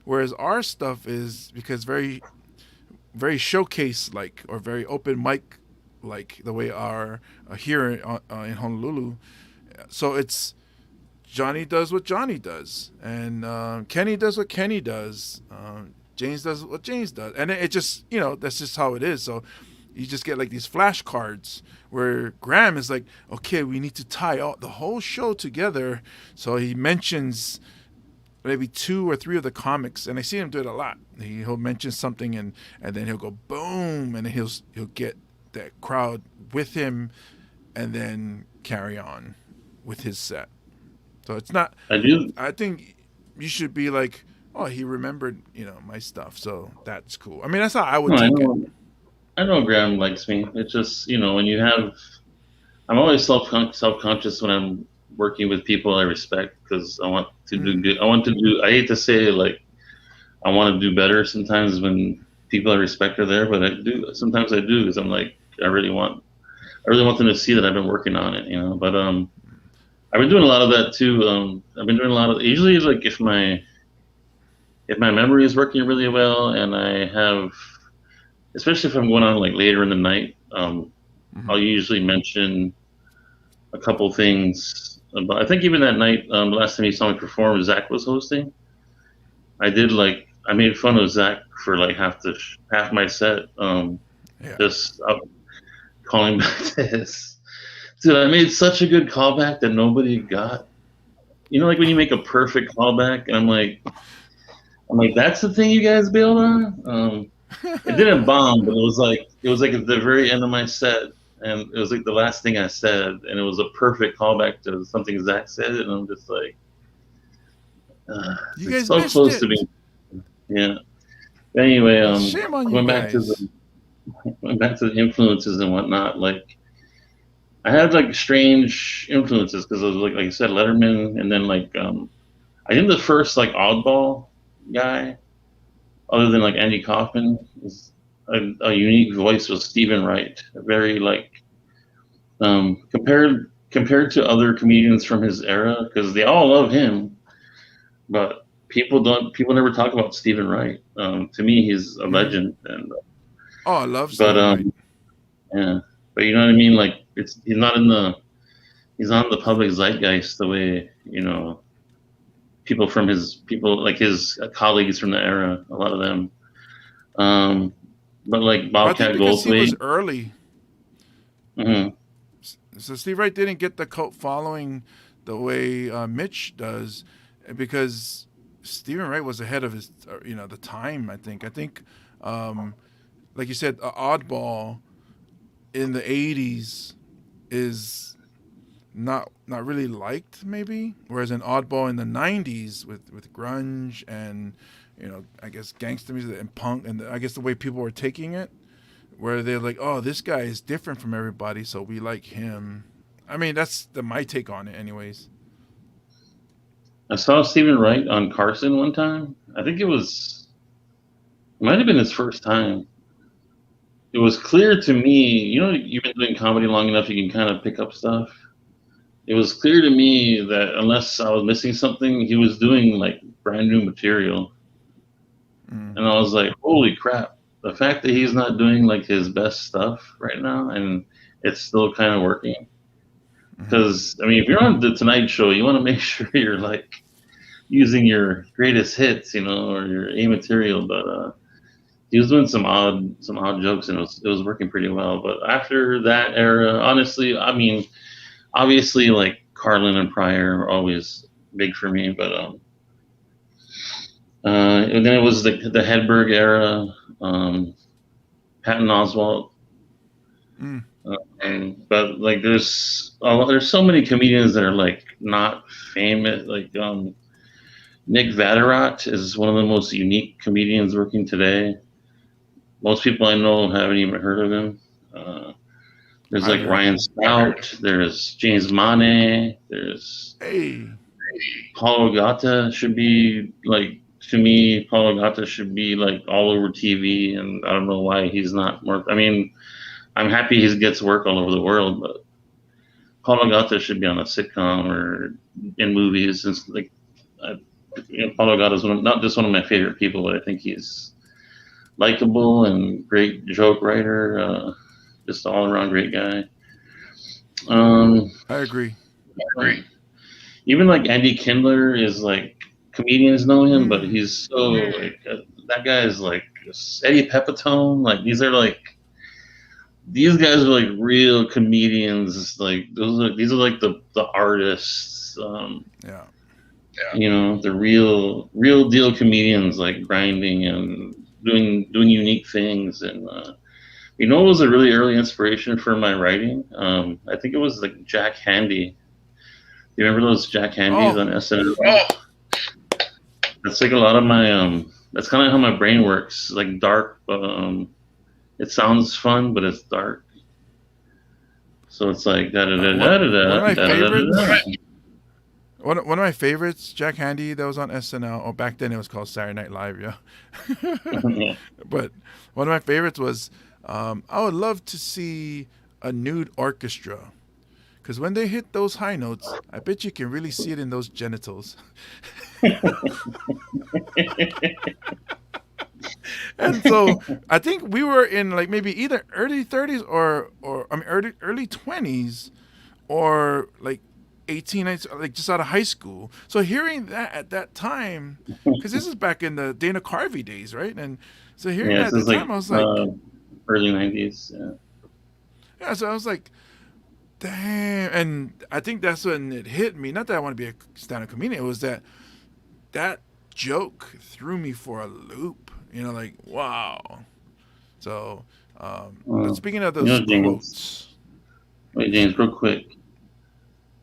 S1: whereas our stuff is, because very very showcase like, or very open mic like, the way our here in Honolulu. So it's Johnny does what Johnny does, and Kenny does what Kenny does. James does what James does, and it just, that's just how it is. So you just get like these flashcards where Graham is like, okay, we need to tie all the whole show together. So he mentions maybe 2 or 3 of the comics, and I see him do it a lot. He'll mention something, and then he'll go boom, and then he'll get that crowd with him, and then carry on with his set. So it's not.
S4: I do.
S1: I think you should be like, oh, he remembered, my stuff, so that's cool. I mean, that's how I would
S4: No,
S1: take it.
S4: I know Graham likes me. It's just when you have. I'm always self-conscious when I'm working with people I respect because I want to do good. I want to do. I hate to say like I want to do better sometimes when people I respect are there, but I do. Sometimes I do because I'm like I really want them to see that I've been working on it, But I've been doing a lot of that too. I've been doing a lot of usually like if my memory is working really well and I have, especially if I'm going on like later in the night, I'll usually mention a couple things. I think even that night, the last time you saw me perform, Zach was hosting. I made fun of Zach for like half my set. Just calling back to his. Dude, I made such a good callback that nobody got. Like when you make a perfect callback, and I'm like, that's the thing you guys bailed on. It didn't bomb, but it was like at the very end of my set, and it was like the last thing I said, and it was a perfect callback to something Zach said, and I'm just like,
S1: you guys
S4: so
S1: missed
S4: close
S1: it.
S4: to me. Yeah. Anyway,
S1: shame on you
S4: going
S1: guys.
S4: back to the influences and whatnot. Like, I had like strange influences because I was like I said, Letterman, and then like I think the first like oddball guy, other than like Andy Kaufman, was a unique voice was Stephen Wright. Very like compared to other comedians from his era, because they all love him, but people never talk about Stephen Wright. To me, he's a legend. And
S1: I love Stephen Wright.
S4: Yeah, but you know what I mean. Like he's not in the public zeitgeist the way people like his colleagues from the era. A lot of them. But like Bobcat
S1: because he
S4: Goldthwait
S1: was early.
S4: Mm-hmm.
S1: So Steve Wright didn't get the cult following the way Mitch does, because Stephen Wright was ahead of his, the time. I think, like you said, Oddball in the '80s is not really liked, maybe, whereas an Oddball in the '90s with grunge and I guess gangster music and punk, and I guess the way people were taking it, where they're like, oh, this guy is different from everybody, so we like him. I mean, that's my take on it, anyways.
S4: I saw Stephen Wright on Carson one time. I think it might have been his first time. It was clear to me, you've been doing comedy long enough, you can kind of pick up stuff. It was clear to me that unless I was missing something, he was doing like brand new material. And I was like, holy crap. The fact that he's not doing like his best stuff right now and it's still kind of working. Because, I mean, if you're on the Tonight Show, you want to make sure you're like using your greatest hits, or your A material. But he was doing some odd jokes, and it was working pretty well. But after that era, honestly, I mean, obviously like Carlin and Pryor are always big for me, but and then it was the Hedberg era, Patton Oswalt. But like there's so many comedians that are like not famous. Like Nick Vatterott is one of the most unique comedians working today. Most people I know haven't even heard of him. There's like Ryan Stout. There's James Mane. There's Paulo Gata should be like. To me, Paulo Gata should be like all over TV, and I don't know why he's not more. I mean, I'm happy he gets work all over the world, but Paulo Gata should be on a sitcom or in movies. And like, Paulo Gata is not just one of my favorite people, but I think he's likable and great joke writer, just all around great guy.
S1: I agree.
S4: Even like Andy Kindler is like. Comedians know him, but he's so like that guy is like Eddie Pepitone. Like these guys are like real comedians. Like these are like the artists. You know, the real deal comedians like grinding and doing unique things. And you know, what was a really early inspiration for my writing? I think it was like Jack Handy. You remember those Jack Handys
S1: Oh,
S4: on SNL? Oh, that's like a lot of my That's kind of how my brain works. Like dark, but it sounds fun, but it's dark. So it's like da da da
S1: one
S4: da da
S1: one of my
S4: da da da
S1: favorites.
S4: da.
S1: One of my favorites, Jack Handy, that was on SNL. Or back then it was called Saturday Night Live, yeah. But one of my favorites was, I would love to see a nude orchestra. Because when they hit those high notes, I bet you can really see it in those genitals. And so I think we were in like maybe either early 30s or I mean early 20s or like 18, 19, like just out of high school. So hearing that at that time, because this is back in the Dana Carvey days, right? And so hearing
S4: Yeah,
S1: that
S4: this
S1: at the
S4: is like
S1: time, I was like,
S4: early '90s. Yeah.
S1: yeah. So I was like, damn. And I think that's when it hit me. Not that I want to be a stand-up comedian. It was that joke threw me for a loop. You know, like wow. So, but speaking of
S4: You
S1: those
S4: know, James.
S1: quotes,
S4: Wait, James, real quick.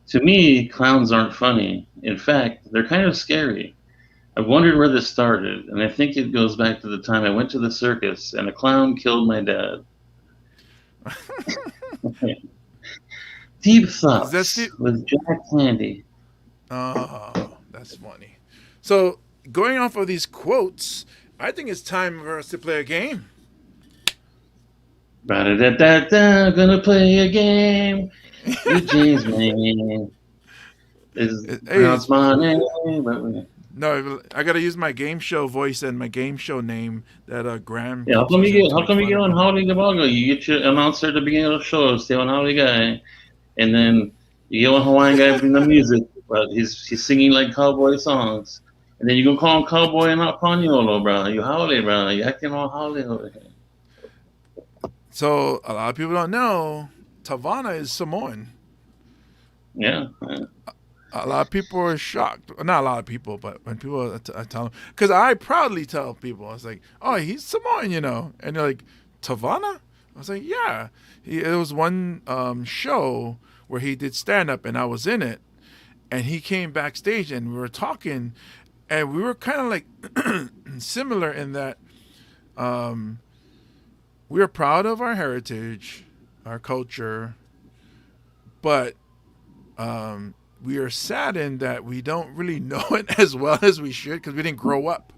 S4: To me, clowns aren't funny. In fact, they're kind of scary. I've wondered where this started, and I think it goes back to the time I went to the circus and a clown killed my dad. Deep
S1: is that
S4: thoughts
S1: Steve?
S4: with Jack Handy.
S1: Oh, that's funny. So, going off of these quotes, I think it's time for us to play a game.
S4: Ba-da-da-da-da, gonna play a game with James Man. Is
S1: Hey,
S4: pronounce my name.
S1: no, I got to use my game show voice and my game show name that Graham
S4: Yeah,
S1: keeps using to
S4: how
S1: make
S4: come you
S1: fun
S4: get
S1: of
S4: on
S1: me.
S4: Howdy the Boggle? You get your announcer at the beginning of the show, stay on Howdy Guy, and then you get on Hawaiian Guy bring the music, but he's singing like cowboy songs. And then you gonna call him cowboy and not Paniolo, bro. You howdy, bro. You acting all howdy over here.
S1: So, a lot of people don't know Tavana is Samoan.
S4: Yeah.
S1: A lot of people are shocked. Not a lot of people, but when people I tell them, because I proudly tell people, I was like, "Oh, he's Samoan, you know," and they're like, "Tavana?" I was like, "Yeah." It was one show where he did stand up, and I was in it, and he came backstage, and we were talking, and we were kind of like similar in that we are proud of our heritage, our culture, but we are saddened that we don't really know it as well as we should because we didn't grow up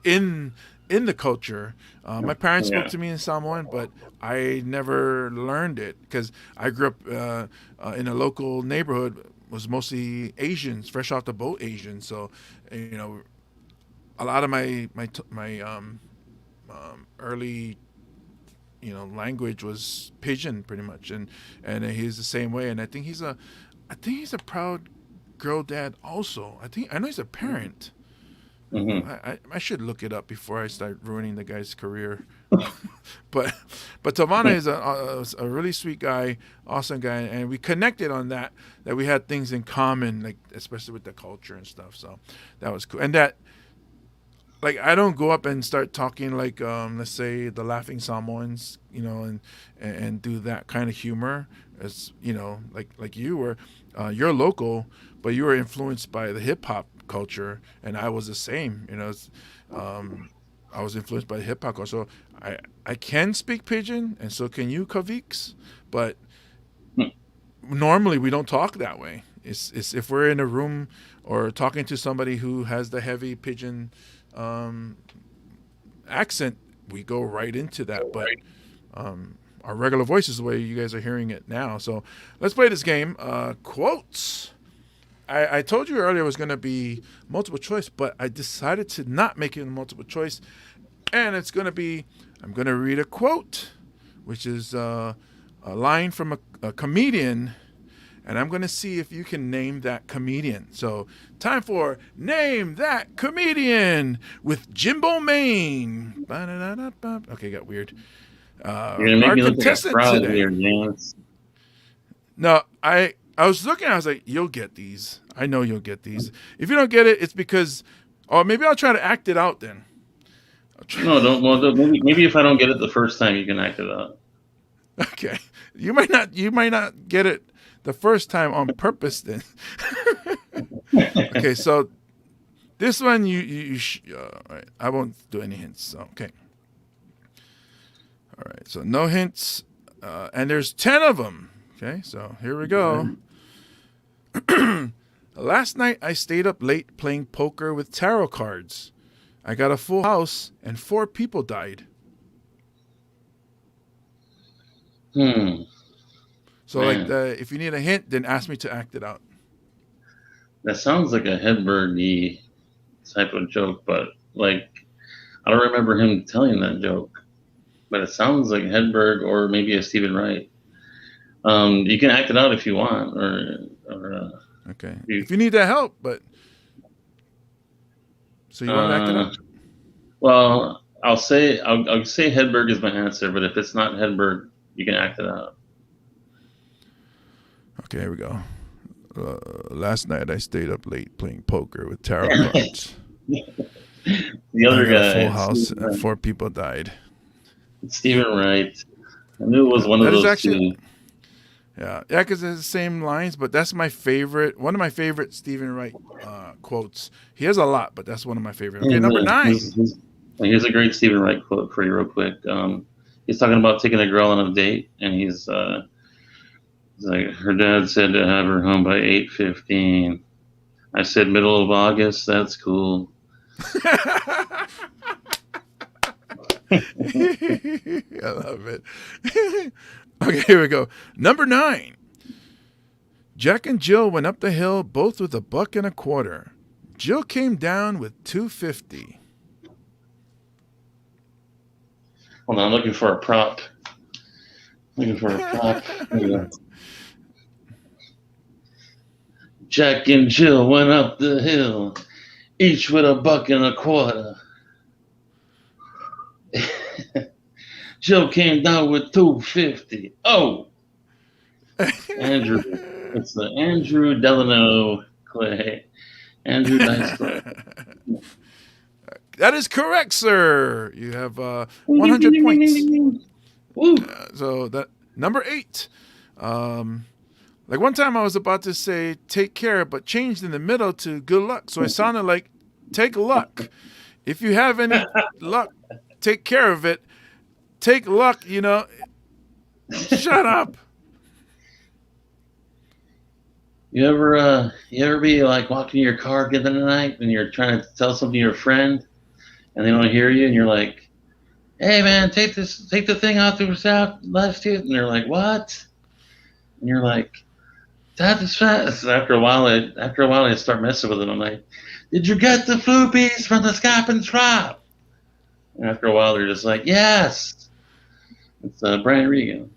S1: in the culture. My parents spoke
S4: Yeah.
S1: to me in Samoan, but I never learned it because I grew up in a local neighborhood. Was mostly Asians, fresh off the boat Asians. So, you know, a lot of my early language was pidgin pretty much, and he's the same way. And I think he's a proud girl dad also. I know he's a parent.
S4: Mm-hmm.
S1: I should look it up before I start ruining the guy's career. but Tavana is a really sweet guy, awesome guy, and we connected on that we had things in common, like especially with the culture and stuff. So that was cool. And that like I don't go up and start talking like let's say the Laughing Samoans, and do that kind of humor. As like you were, you're local, but you were influenced by the hip hop culture, and I was the same. I was influenced by the hip hop culture. So I can speak pidgin, and so can you, Kaviks, but normally we don't talk that way. It's if we're in a room or talking to somebody who has the heavy pidgin accent, we go right into that. But our regular voice is the way you guys are hearing it now. So let's play this game. Quotes. I told you earlier it was going to be multiple choice, but I decided to not make it multiple choice. And it's going to be, I'm going to read a quote, which is a line from a comedian, and I'm going to see if you can name that comedian. So time for Name That Comedian with Jimbo Maine. Okay, got weird.
S4: You're gonna make
S1: Our
S4: me look like a
S1: contestant
S4: fraud
S1: today.
S4: here, James.
S1: No, I I was looking. I was like, "You'll get these. I know you'll get these. If you don't get it, it's because, or maybe I'll try to act it out then."
S4: No, don't. Well, maybe if I don't get it the first time, you can act it out.
S1: Okay, you might not. You might not get it the first time on purpose. Then. Okay, so this one all right, I won't do any hints. So, okay. All right, so no hints, and there's 10 of them. Okay, so here we go. Last night I stayed up late playing poker with tarot cards. I got a full house and 4 people died. So if you need a hint, then ask me to act it out.
S4: That sounds like a Hedberg-y type of joke, but like I don't remember him telling that joke. But it sounds like Hedberg or maybe a Stephen Wright. You can act it out if you want, or
S1: okay. If you need that help, but so you want to act it out?
S4: Well, I'll say Hedberg is my answer, but if it's not Hedberg, you can act it out.
S1: Okay, here we go. Last night I stayed up late playing poker with tarot cards.
S4: The other guy,
S1: full house, and 4 people died.
S4: Stephen Wright. I knew it was one of those actually, two.
S1: Yeah, because it's the same lines, but that's my favorite. One of my favorite Stephen Wright quotes. He has a lot, but that's one of my favorite. Okay, number 9.
S4: Here's a great Stephen Wright quote for you, real quick. He's talking about taking a girl on a date, and he's like, her dad said to have her home by 8:15. I said middle of August. That's cool.
S1: I love it. Okay, here we go. Number 9. Jack and Jill went up the hill, both with $1.25. Jill came down with $2.50.
S4: Hold on, I'm looking for a prop. Jack and Jill went up the hill, each with $1.25. Jill came down with $2.50. Oh, Andrew, it's the Andrew Delano Clay. Andrew Dice Clay.
S1: That is correct, sir. You have 100 points. So that number 8. Like one time I was about to say take care, but changed in the middle to good luck. So it sounded like take luck. If you have any luck, take care of it. Take luck, Shut up.
S4: You ever be like walking your car at the end of the night and you're trying to tell something to your friend and they don't hear you and you're like, hey man, take the thing out to the south left here, and they're like, what? And you're like, that is fast. And after a while I start messing with it. I'm like, did you get the floopies from the Scap and Trap? And after a while they're just like, yes. It's Brian Regan.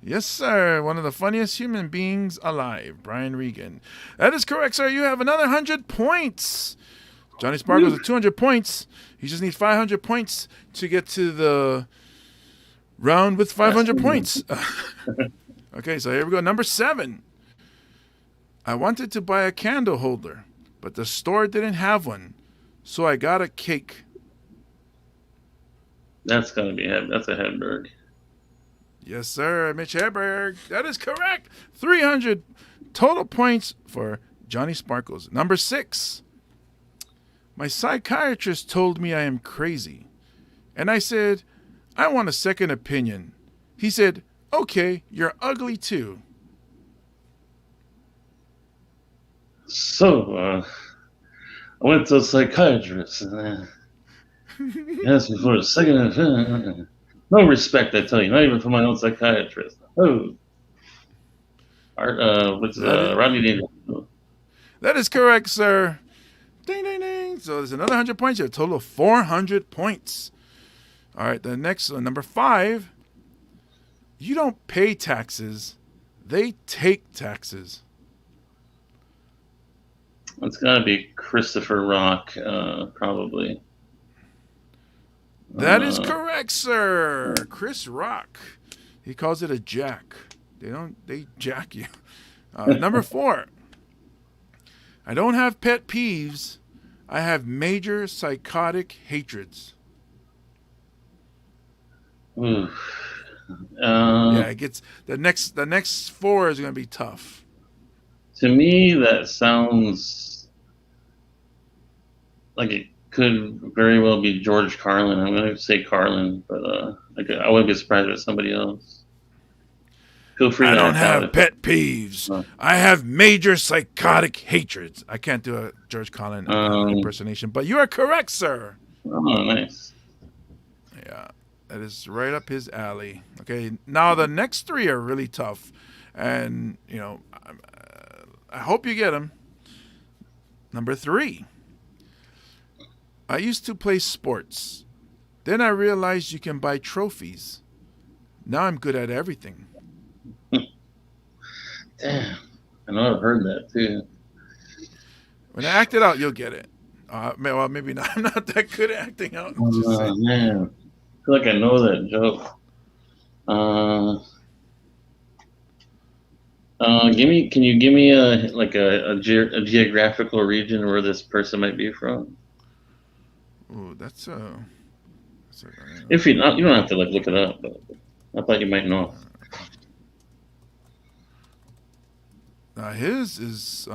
S1: Yes, sir. One of the funniest human beings alive, Brian Regan. That is correct, sir. You have another 100 points. Johnny Sparkles at 200 points. He just needs 500 points to get to the round with 500 points. Okay, so here we go. Number 7. I wanted to buy a candle holder, but the store didn't have one, so I got a cake.
S4: That's a Hedberg.
S1: Yes, sir, Mitch Hedberg. That is correct. 300 total points for Johnny Sparkles. Number 6. My psychiatrist told me I am crazy. And I said, I want a second opinion. He said, okay, you're ugly too.
S4: So, I went to a psychiatrist and he asked me for a second opinion. No respect, I tell you, not even for my own psychiatrist. Oh. Rodney Dangerfield.
S1: That is correct, sir. Ding, ding, ding. So there's another 100 points. You have a total of 400 points. All right, the next one, number 5. You don't pay taxes. They take taxes.
S4: It's got to be Christopher Rock, probably.
S1: That is correct, sir. Chris Rock. He calls it a jack. They jack you. Number 4. I don't have pet peeves. I have major psychotic hatreds.
S4: Ooh.
S1: Yeah, it gets the next 4 is going to be tough.
S4: To me, that sounds like it could very well be George Carlin. I'm going to say Carlin, but I wouldn't be surprised if it's somebody else. Feel free
S1: I
S4: to
S1: don't
S4: act out
S1: have pet peeves. I have major psychotic hatreds. I can't do a George Carlin impersonation, but you are correct, sir.
S4: Oh, nice.
S1: Yeah, that is right up his alley. Okay, now the next 3 are really tough, and I hope you get them. Number 3. I used to play sports. Then I realized you can buy trophies. Now I'm good at everything.
S4: Damn. I know I've heard that too.
S1: When I act it out, you'll get it. Well, maybe not. I'm not that good at acting out. Just saying.
S4: Man. I feel like I know that joke. Can you give me a geographical region where this person might be from?
S1: Ooh, that's
S4: If you don't have to look it up, but I thought you might know.
S1: His is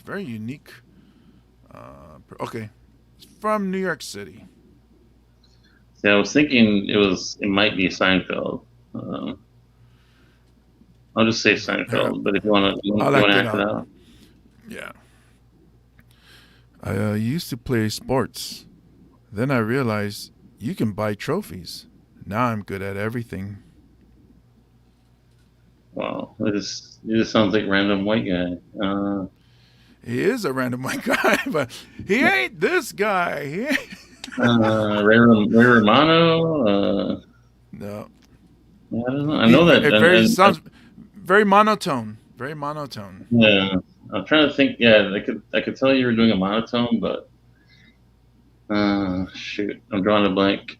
S1: very unique. Okay, it's from New York City.
S4: See, I was thinking it might be Seinfeld. I'll just say Seinfeld, but if you want to act it out.
S1: Yeah. I used to play sports. Then I realized you can buy trophies. Now I'm good at everything.
S4: Wow, it just sounds like random white guy.
S1: He is a random white guy, but he ain't this guy. He ain't.
S4: Ray Romano.
S1: No.
S4: I don't know. I know that.
S1: It sounds very monotone. Very monotone.
S4: Yeah, I'm trying to think. Yeah, I could tell you were doing a monotone, but shoot, I'm drawing a blank.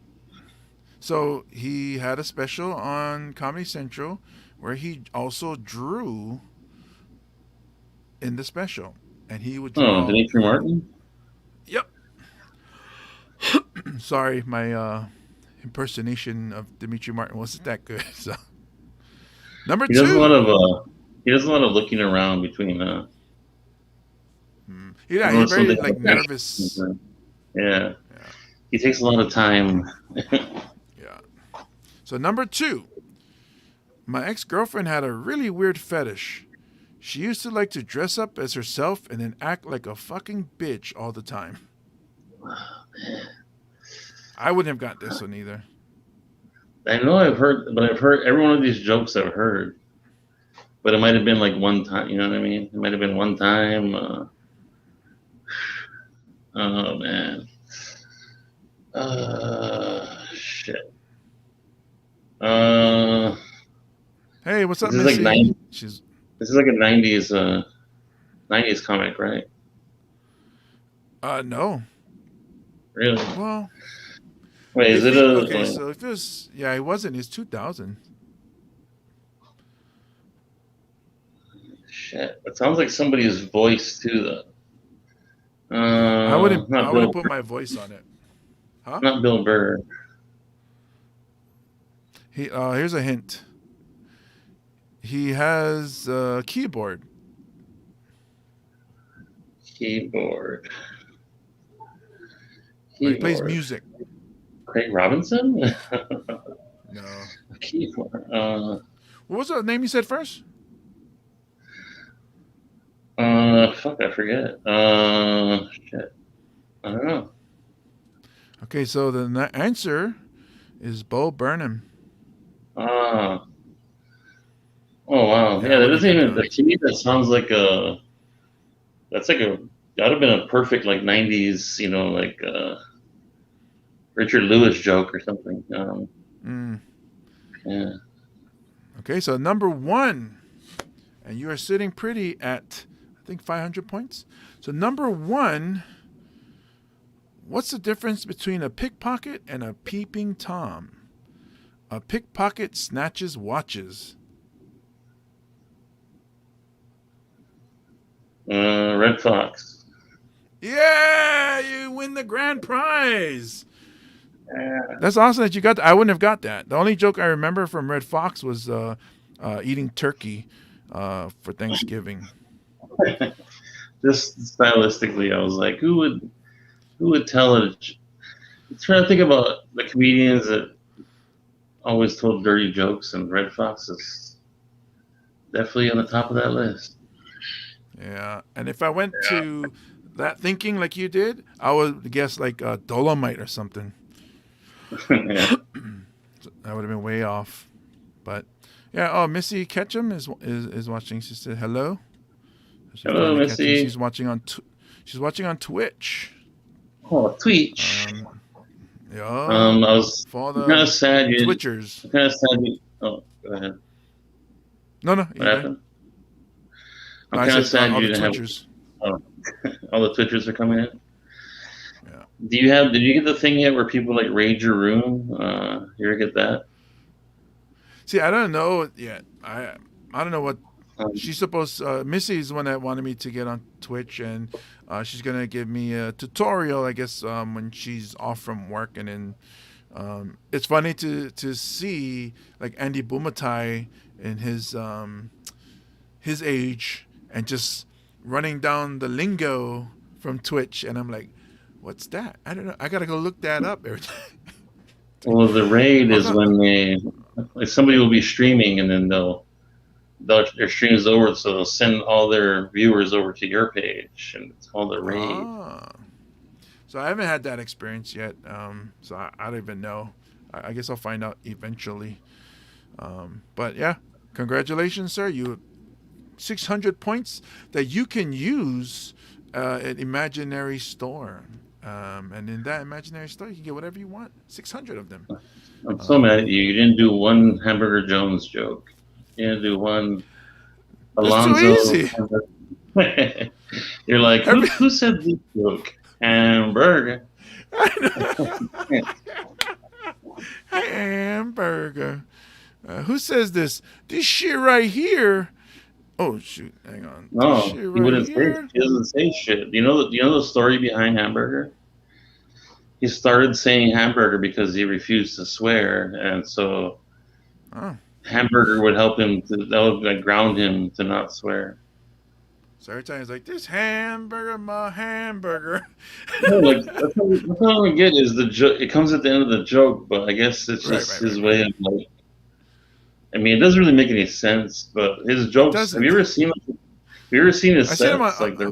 S1: So he had a special on Comedy Central where he also drew in the special, and he would draw.
S4: Oh, Dimitri Martin.
S1: Yep. Sorry, my impersonation of Dimitri Martin wasn't that good. So number 2.
S4: He does a lot of looking around between.
S1: He's very nervous.
S4: Yeah. He takes a lot of time.
S1: Yeah. So number 2. My ex-girlfriend had a really weird fetish. She used to like to dress up as herself and then act like a fucking bitch all the time. I wouldn't have got this one either.
S4: I know I've heard every one of these jokes I've heard, but it might have been like one time. You know what I mean? It might have been one time. Oh man. Shit.
S1: Hey, what's up,
S4: this
S1: Missy?
S4: Is like this is like a 90s comic, right?
S1: No.
S4: Really?
S1: Well,
S4: wait, is it a?
S1: Okay, so if it was, it wasn't. It's 2000.
S4: Shit, it sounds like somebody's voice too, though.
S1: I wouldn't put my voice on it. Huh?
S4: Not Bill Burr.
S1: Here's a hint. He has a keyboard.
S4: Keyboard.
S1: He plays music.
S4: Craig Robinson?
S1: No.
S4: Keyboard.
S1: What was the name you said first?
S4: Fuck, I forget. Shit. I don't know.
S1: Okay, so the answer is Bo Burnham.
S4: Oh wow. Yeah, that doesn't even. To me, that sounds like a. That's like a. That would have been a perfect like '90s, like Richard Lewis joke or something. Yeah.
S1: Okay, so number 1, and you are sitting pretty at, I think, 500 points. So number 1, what's the difference between a pickpocket and a peeping Tom? A pickpocket snatches watches.
S4: Red Fox.
S1: Yeah, you win the grand prize.
S4: Yeah.
S1: That's awesome that you got that. I wouldn't have got that. The only joke I remember from Red Fox was eating turkey for Thanksgiving.
S4: Just stylistically, I was like, who would tell it? I'm trying to think about the comedians that always told dirty jokes, and Red Fox is definitely on the top of that list.
S1: Yeah, and if I went to that thinking like you did, I would guess like Dolomite or something.
S4: Yeah.
S1: That would have been way off. But yeah, oh, Missy Ketchum is watching. She said hello. She
S4: Hello,
S1: finally catching.
S4: Missy.
S1: She's watching on Twitch.
S4: Oh, Twitch.
S1: Yeah.
S4: I was
S1: For
S4: kind of sad.
S1: Twitchers.
S4: Kind of sad. Oh, go ahead.
S1: No,
S4: What happened? I'm
S1: I
S4: kind of
S1: said
S4: sad
S1: all
S4: you
S1: the
S4: didn't
S1: Twitchers.
S4: have all the Twitchers are coming in.
S1: Yeah.
S4: Did you get the thing yet where people like raid your room? You ever get that?
S1: See, I don't know yet. I don't know what
S4: Um,
S1: she's supposed. Missy is the one that wanted me to get on Twitch, and she's gonna give me a tutorial, I guess, when she's off from work. And then it's funny to see like Andy Bumatai in his age and just running down the lingo from Twitch, and I'm like, what's that? I don't know. I gotta go look that up every time.
S4: well, the raid is when like somebody will be streaming and then their stream is over, so they'll send all their viewers over to your page, and it's called a raid.
S1: Ah. So I haven't had that experience yet. So I don't even know. I guess I'll find out eventually. But yeah, congratulations, sir. You 600 points that you can use at Imaginary Store. And in that Imaginary Store, you can get whatever you want. 600 of them.
S4: I'm so mad at you. You didn't do one Hamburger Jones joke. You didn't do one Alonzo.
S1: It's too easy.
S4: You're like, who said this joke? Hamburger.
S1: Hamburger. Who says this? This shit right here. Oh shoot! Hang on.
S4: No,
S1: This shit
S4: he
S1: right
S4: wouldn't
S1: here.
S4: say. He doesn't say shit. You know the story behind Hamburger? He started saying hamburger because he refused to swear, and so
S1: Oh,
S4: hamburger would help him. That would like ground him to not swear.
S1: so every time he's like, "This hamburger, my hamburger."
S4: No, like that's what I don't get is the joke. It comes at the end of the joke, but I guess it's
S1: Right,
S4: just
S1: right,
S4: his
S1: right.
S4: way of like. I mean, it doesn't really make any sense, but his jokes.
S1: Doesn't.
S4: Have you ever seen? Have you ever seen his
S1: I seen him
S4: sets?
S1: on.
S4: Like they're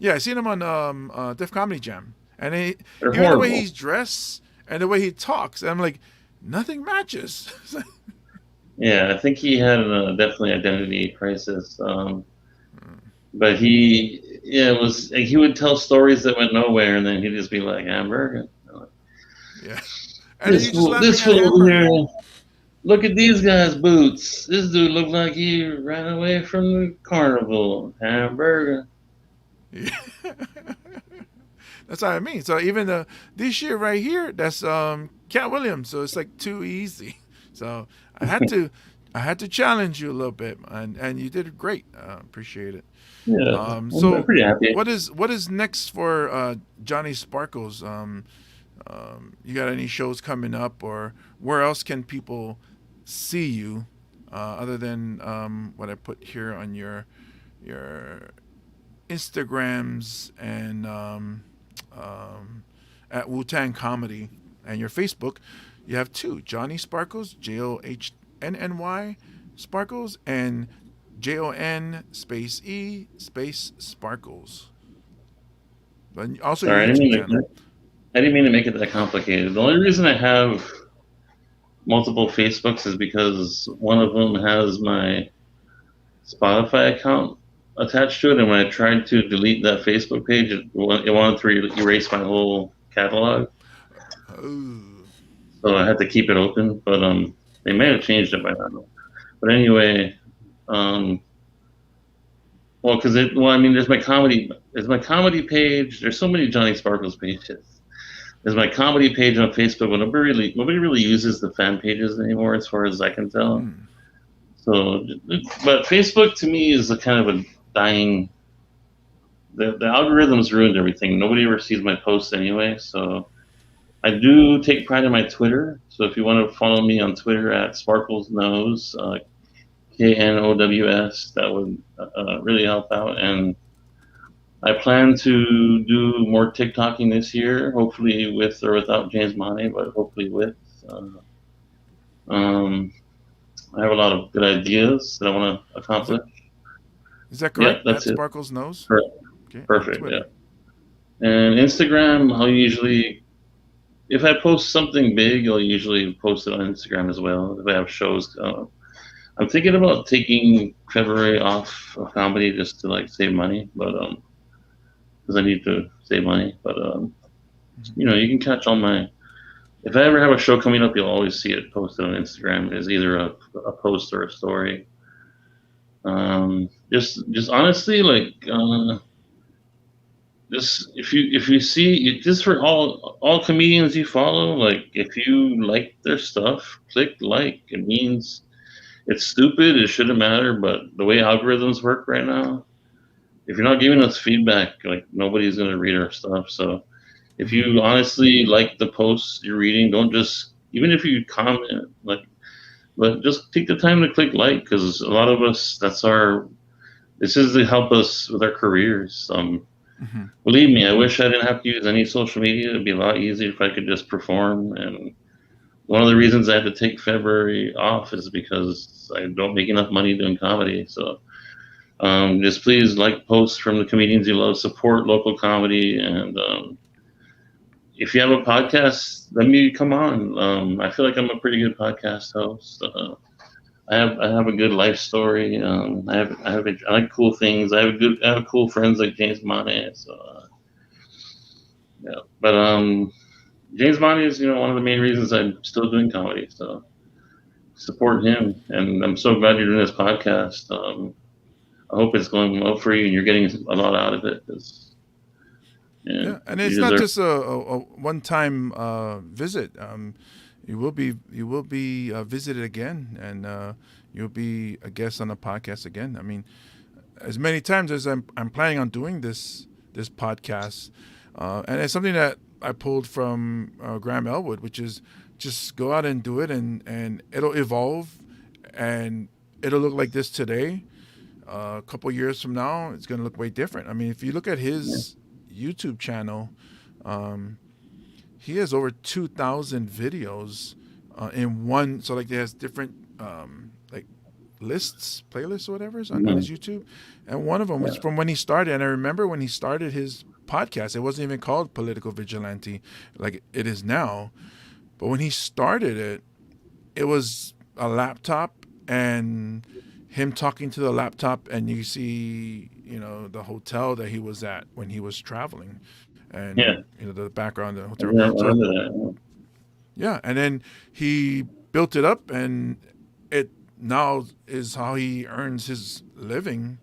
S1: Yeah, I seen him on Def Comedy Jam, and even the
S4: horrible.
S1: way he's dressed and the way he talks, I'm like, nothing matches.
S4: Yeah, I think he had definitely identity crisis. But it was like he would tell stories that went nowhere, and then he'd just be like hamburger.
S1: Yeah, and
S4: This
S1: he's just
S4: fool,
S1: laughing
S4: this
S1: at
S4: fool over
S1: hamburger.
S4: here. Look at these guys' boots. This dude looked like he ran away from the carnival. Hamburger.
S1: Yeah. That's what I mean. So even this shit right here, that's Cat Williams. So it's like too easy. So I had to challenge you a little bit, and you did great. Appreciate it.
S4: Yeah,
S1: So
S4: I'm pretty happy.
S1: what is next for Johnny Sparkles? You got any shows coming up, or where else can people see you other than what I put here on your Instagrams and at Wu-Tang Comedy, and your Facebook? You have two: Johnny Sparkles, JOHNNY Sparkles, and JON space E space Sparkles. But also
S4: Sorry,
S1: your YouTube channel.
S4: I didn't mean to make it that complicated. The only reason I have multiple Facebooks is because one of them has my Spotify account attached to it, and when I tried to delete that Facebook page, it wanted to erase my whole catalog.
S1: Oh.
S4: So I had to keep it open, but they may have changed it by now. But anyway, well, I mean, there's my comedy page. There's so many Johnny Sparkles pages. There's my comedy page on Facebook, but nobody really uses the fan pages anymore, as far as I can tell. So, but Facebook to me is a kind of dying. The algorithms ruined everything. Nobody ever sees my posts anyway. So I do take pride in my Twitter. So if you want to follow me on Twitter at Sparkles Knows, KNOWS, that would really help out. And I plan to do more TikToking this year, hopefully with or without James Money, but hopefully with. Uh, um, I have a lot of good ideas that I want to
S1: Is that
S4: accomplish.
S1: is that
S4: Yeah,
S1: correct? At
S4: that's it.
S1: Sparkles Nose.
S4: Per-
S1: Okay, on
S4: Perfect. Yeah.
S1: Twitter.
S4: And Instagram, I'll usually, if I post something big, I'll usually post it on Instagram as well. If I have shows, I'm thinking about taking February off of comedy just to like save money, but because I need to save money. But
S1: Mhm.
S4: you can catch all my. If I ever have a show coming up, you'll always see it posted on Instagram as either a post or a story. Just honestly, like just if you see just for all comedians you follow, like if you like their stuff, click like. It means it's stupid. It shouldn't matter, but the way algorithms work right now, if you're not giving us feedback, like nobody's gonna read our stuff. So if
S1: Mhm.
S4: you honestly like the posts you're reading, don't just even if you comment like, but just take the time to click like because a lot of us that's our this is to help us with our careers.
S1: Mhm.
S4: Believe me, I wish I didn't have to use any social media. It'd be a lot easier if I could just perform. And one of the reasons I had to take February off is because I don't make enough money doing comedy. So just please like posts from the comedians you love, support local comedy, and if you have a podcast, let me come on. I feel like I'm a pretty good podcast host. I have a good life story. I like cool things. I have cool friends like James Money. So yeah, but James Money is one of the main reasons I'm still doing comedy. So support him, and I'm so glad you're doing this podcast. I hope it's going well for you, and you're getting a lot out of it. 'Cause, yeah,
S1: Yeah, and
S4: you
S1: it's not
S4: deserve.
S1: just a one-time visit. You will be visited again, and you'll be a guest on the podcast again. I mean, as many times as I'm planning on doing this podcast, and it's something that I pulled from Graham Elwood, which is just go out and do it, and it'll evolve, and it'll look like this today. A couple years from now, it's going to look way different. I mean, if you look at
S4: Yeah,
S1: his YouTube channel, um, he has over 2,000 videos in one. So like, he has different like lists, playlists, or whatever on
S4: yeah,
S1: his YouTube, and one of them was
S4: yeah,
S1: from when he started. And I remember when he started his podcast, it wasn't even called Political Vigilante like it is now. But when he started it, it was a laptop and him talking to the laptop, and you see, the hotel that he was at when he was traveling,
S4: yeah.
S1: and the background of the
S4: I
S1: hotel. So
S4: remember that.
S1: yeah, and then he built it up, and it now is how he earns his living.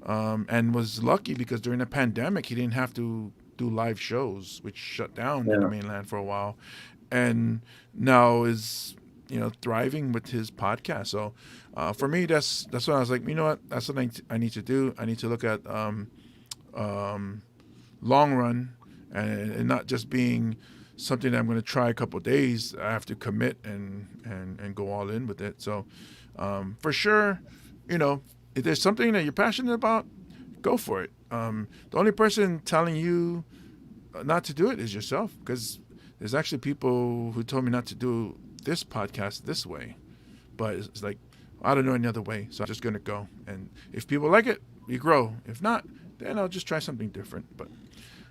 S1: And was lucky because during the pandemic he didn't have to do live shows, which shut down in the
S4: Yeah,
S1: mainland for a while, and now is thriving with his podcast. So for me, that's when I was like, you know what, that's what I need to do. I need to look at um, long run, and not just being something that I'm going to try a couple of days. I have to commit and go all in with it. So for sure, if there's something that you're passionate about, go for it. The only person telling you not to do it is yourself, because there's actually people who told me not to do this podcast this way, but it's like, I don't know any other way, so I'm just gonna go. And if people like it, we grow. If not, then I'll just try something different. But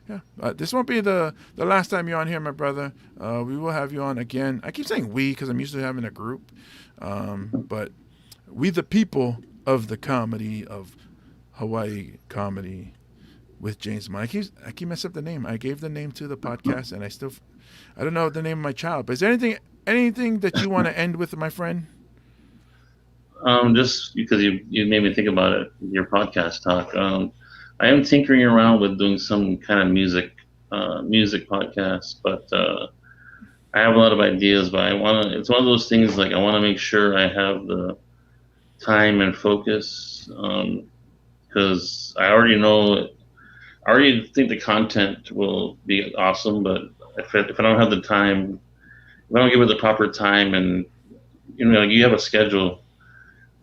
S1: yeah, this won't be the last time you're on here, my brother. We will have you on again. I keep saying we because I'm used to having a group, but we the people of the comedy of Hawaii comedy with James Mike. I keep messing up the name. I gave the name to the podcast, and I don't know the name of my child. But is there anything that you want to end with, my friend?
S4: just because you made me think about it, your podcast talk. I am tinkering around with doing some kind of music podcast, but I have a lot of ideas. But I want to. It's one of those things like I want to make sure I have the time and focus. Because because I already know. I already think the content will be awesome, but if I don't have the time, if I don't give it the proper time, and like you have a schedule,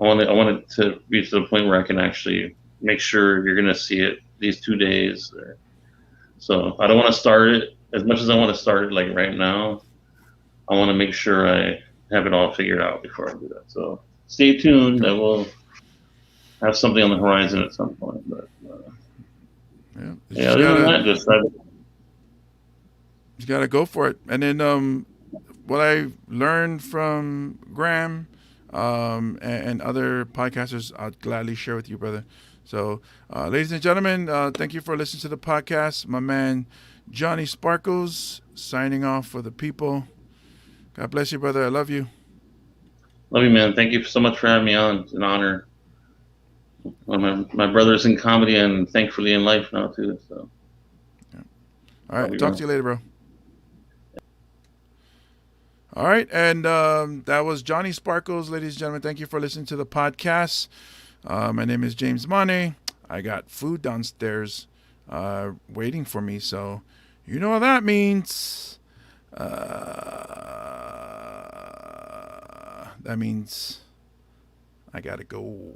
S4: I want it to be to the point where I can actually make sure you're gonna see it these 2 days. So I don't want to start it as much as I want to start it like right now. I want to make sure I have it all figured out before I do that. So stay tuned. I will have something on the horizon at some point. But other than that, just
S1: you gotta go for it. And then what I learned from Graham and other podcasters, I'll gladly share with you, brother. So, ladies and gentlemen, thank you for listening to the podcast. My man Johnny Sparkles signing off for the people. God bless you, brother. I love you.
S4: Love you, man. Thank you so much for having me on. It's an honor. One of my brothers in comedy and thankfully in life now too. So,
S1: all right, talk to you later, bro. All right, and that was Johnny Sparkles, ladies and gentlemen. Thank you for listening to the podcast. My name is James Money. I got food downstairs waiting for me, so you know what that means. That means I gotta go.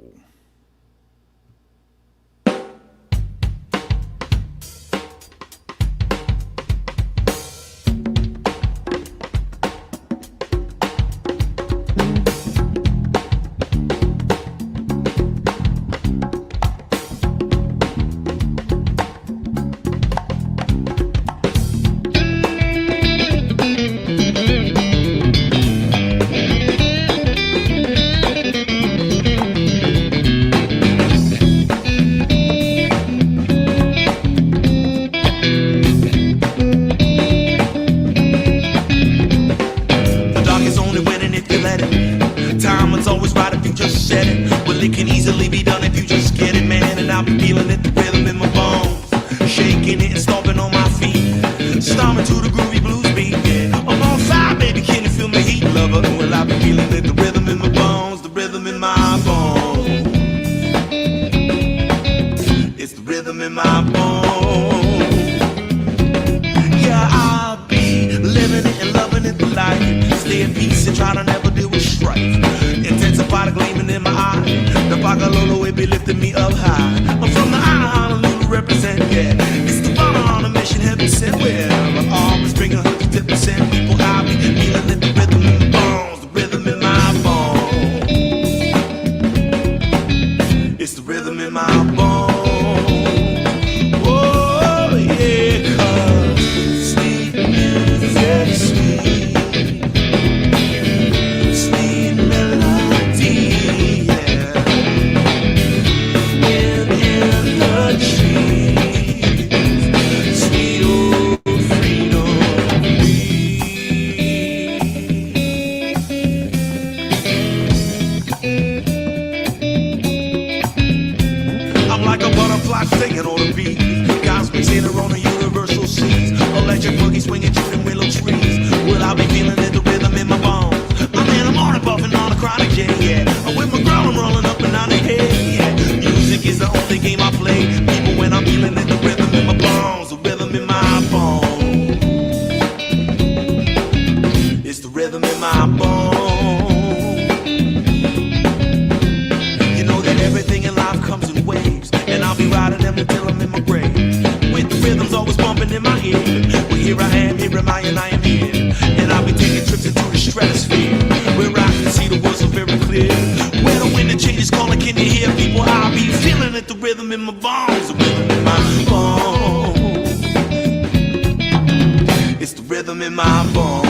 S3: Rhythm in my bones.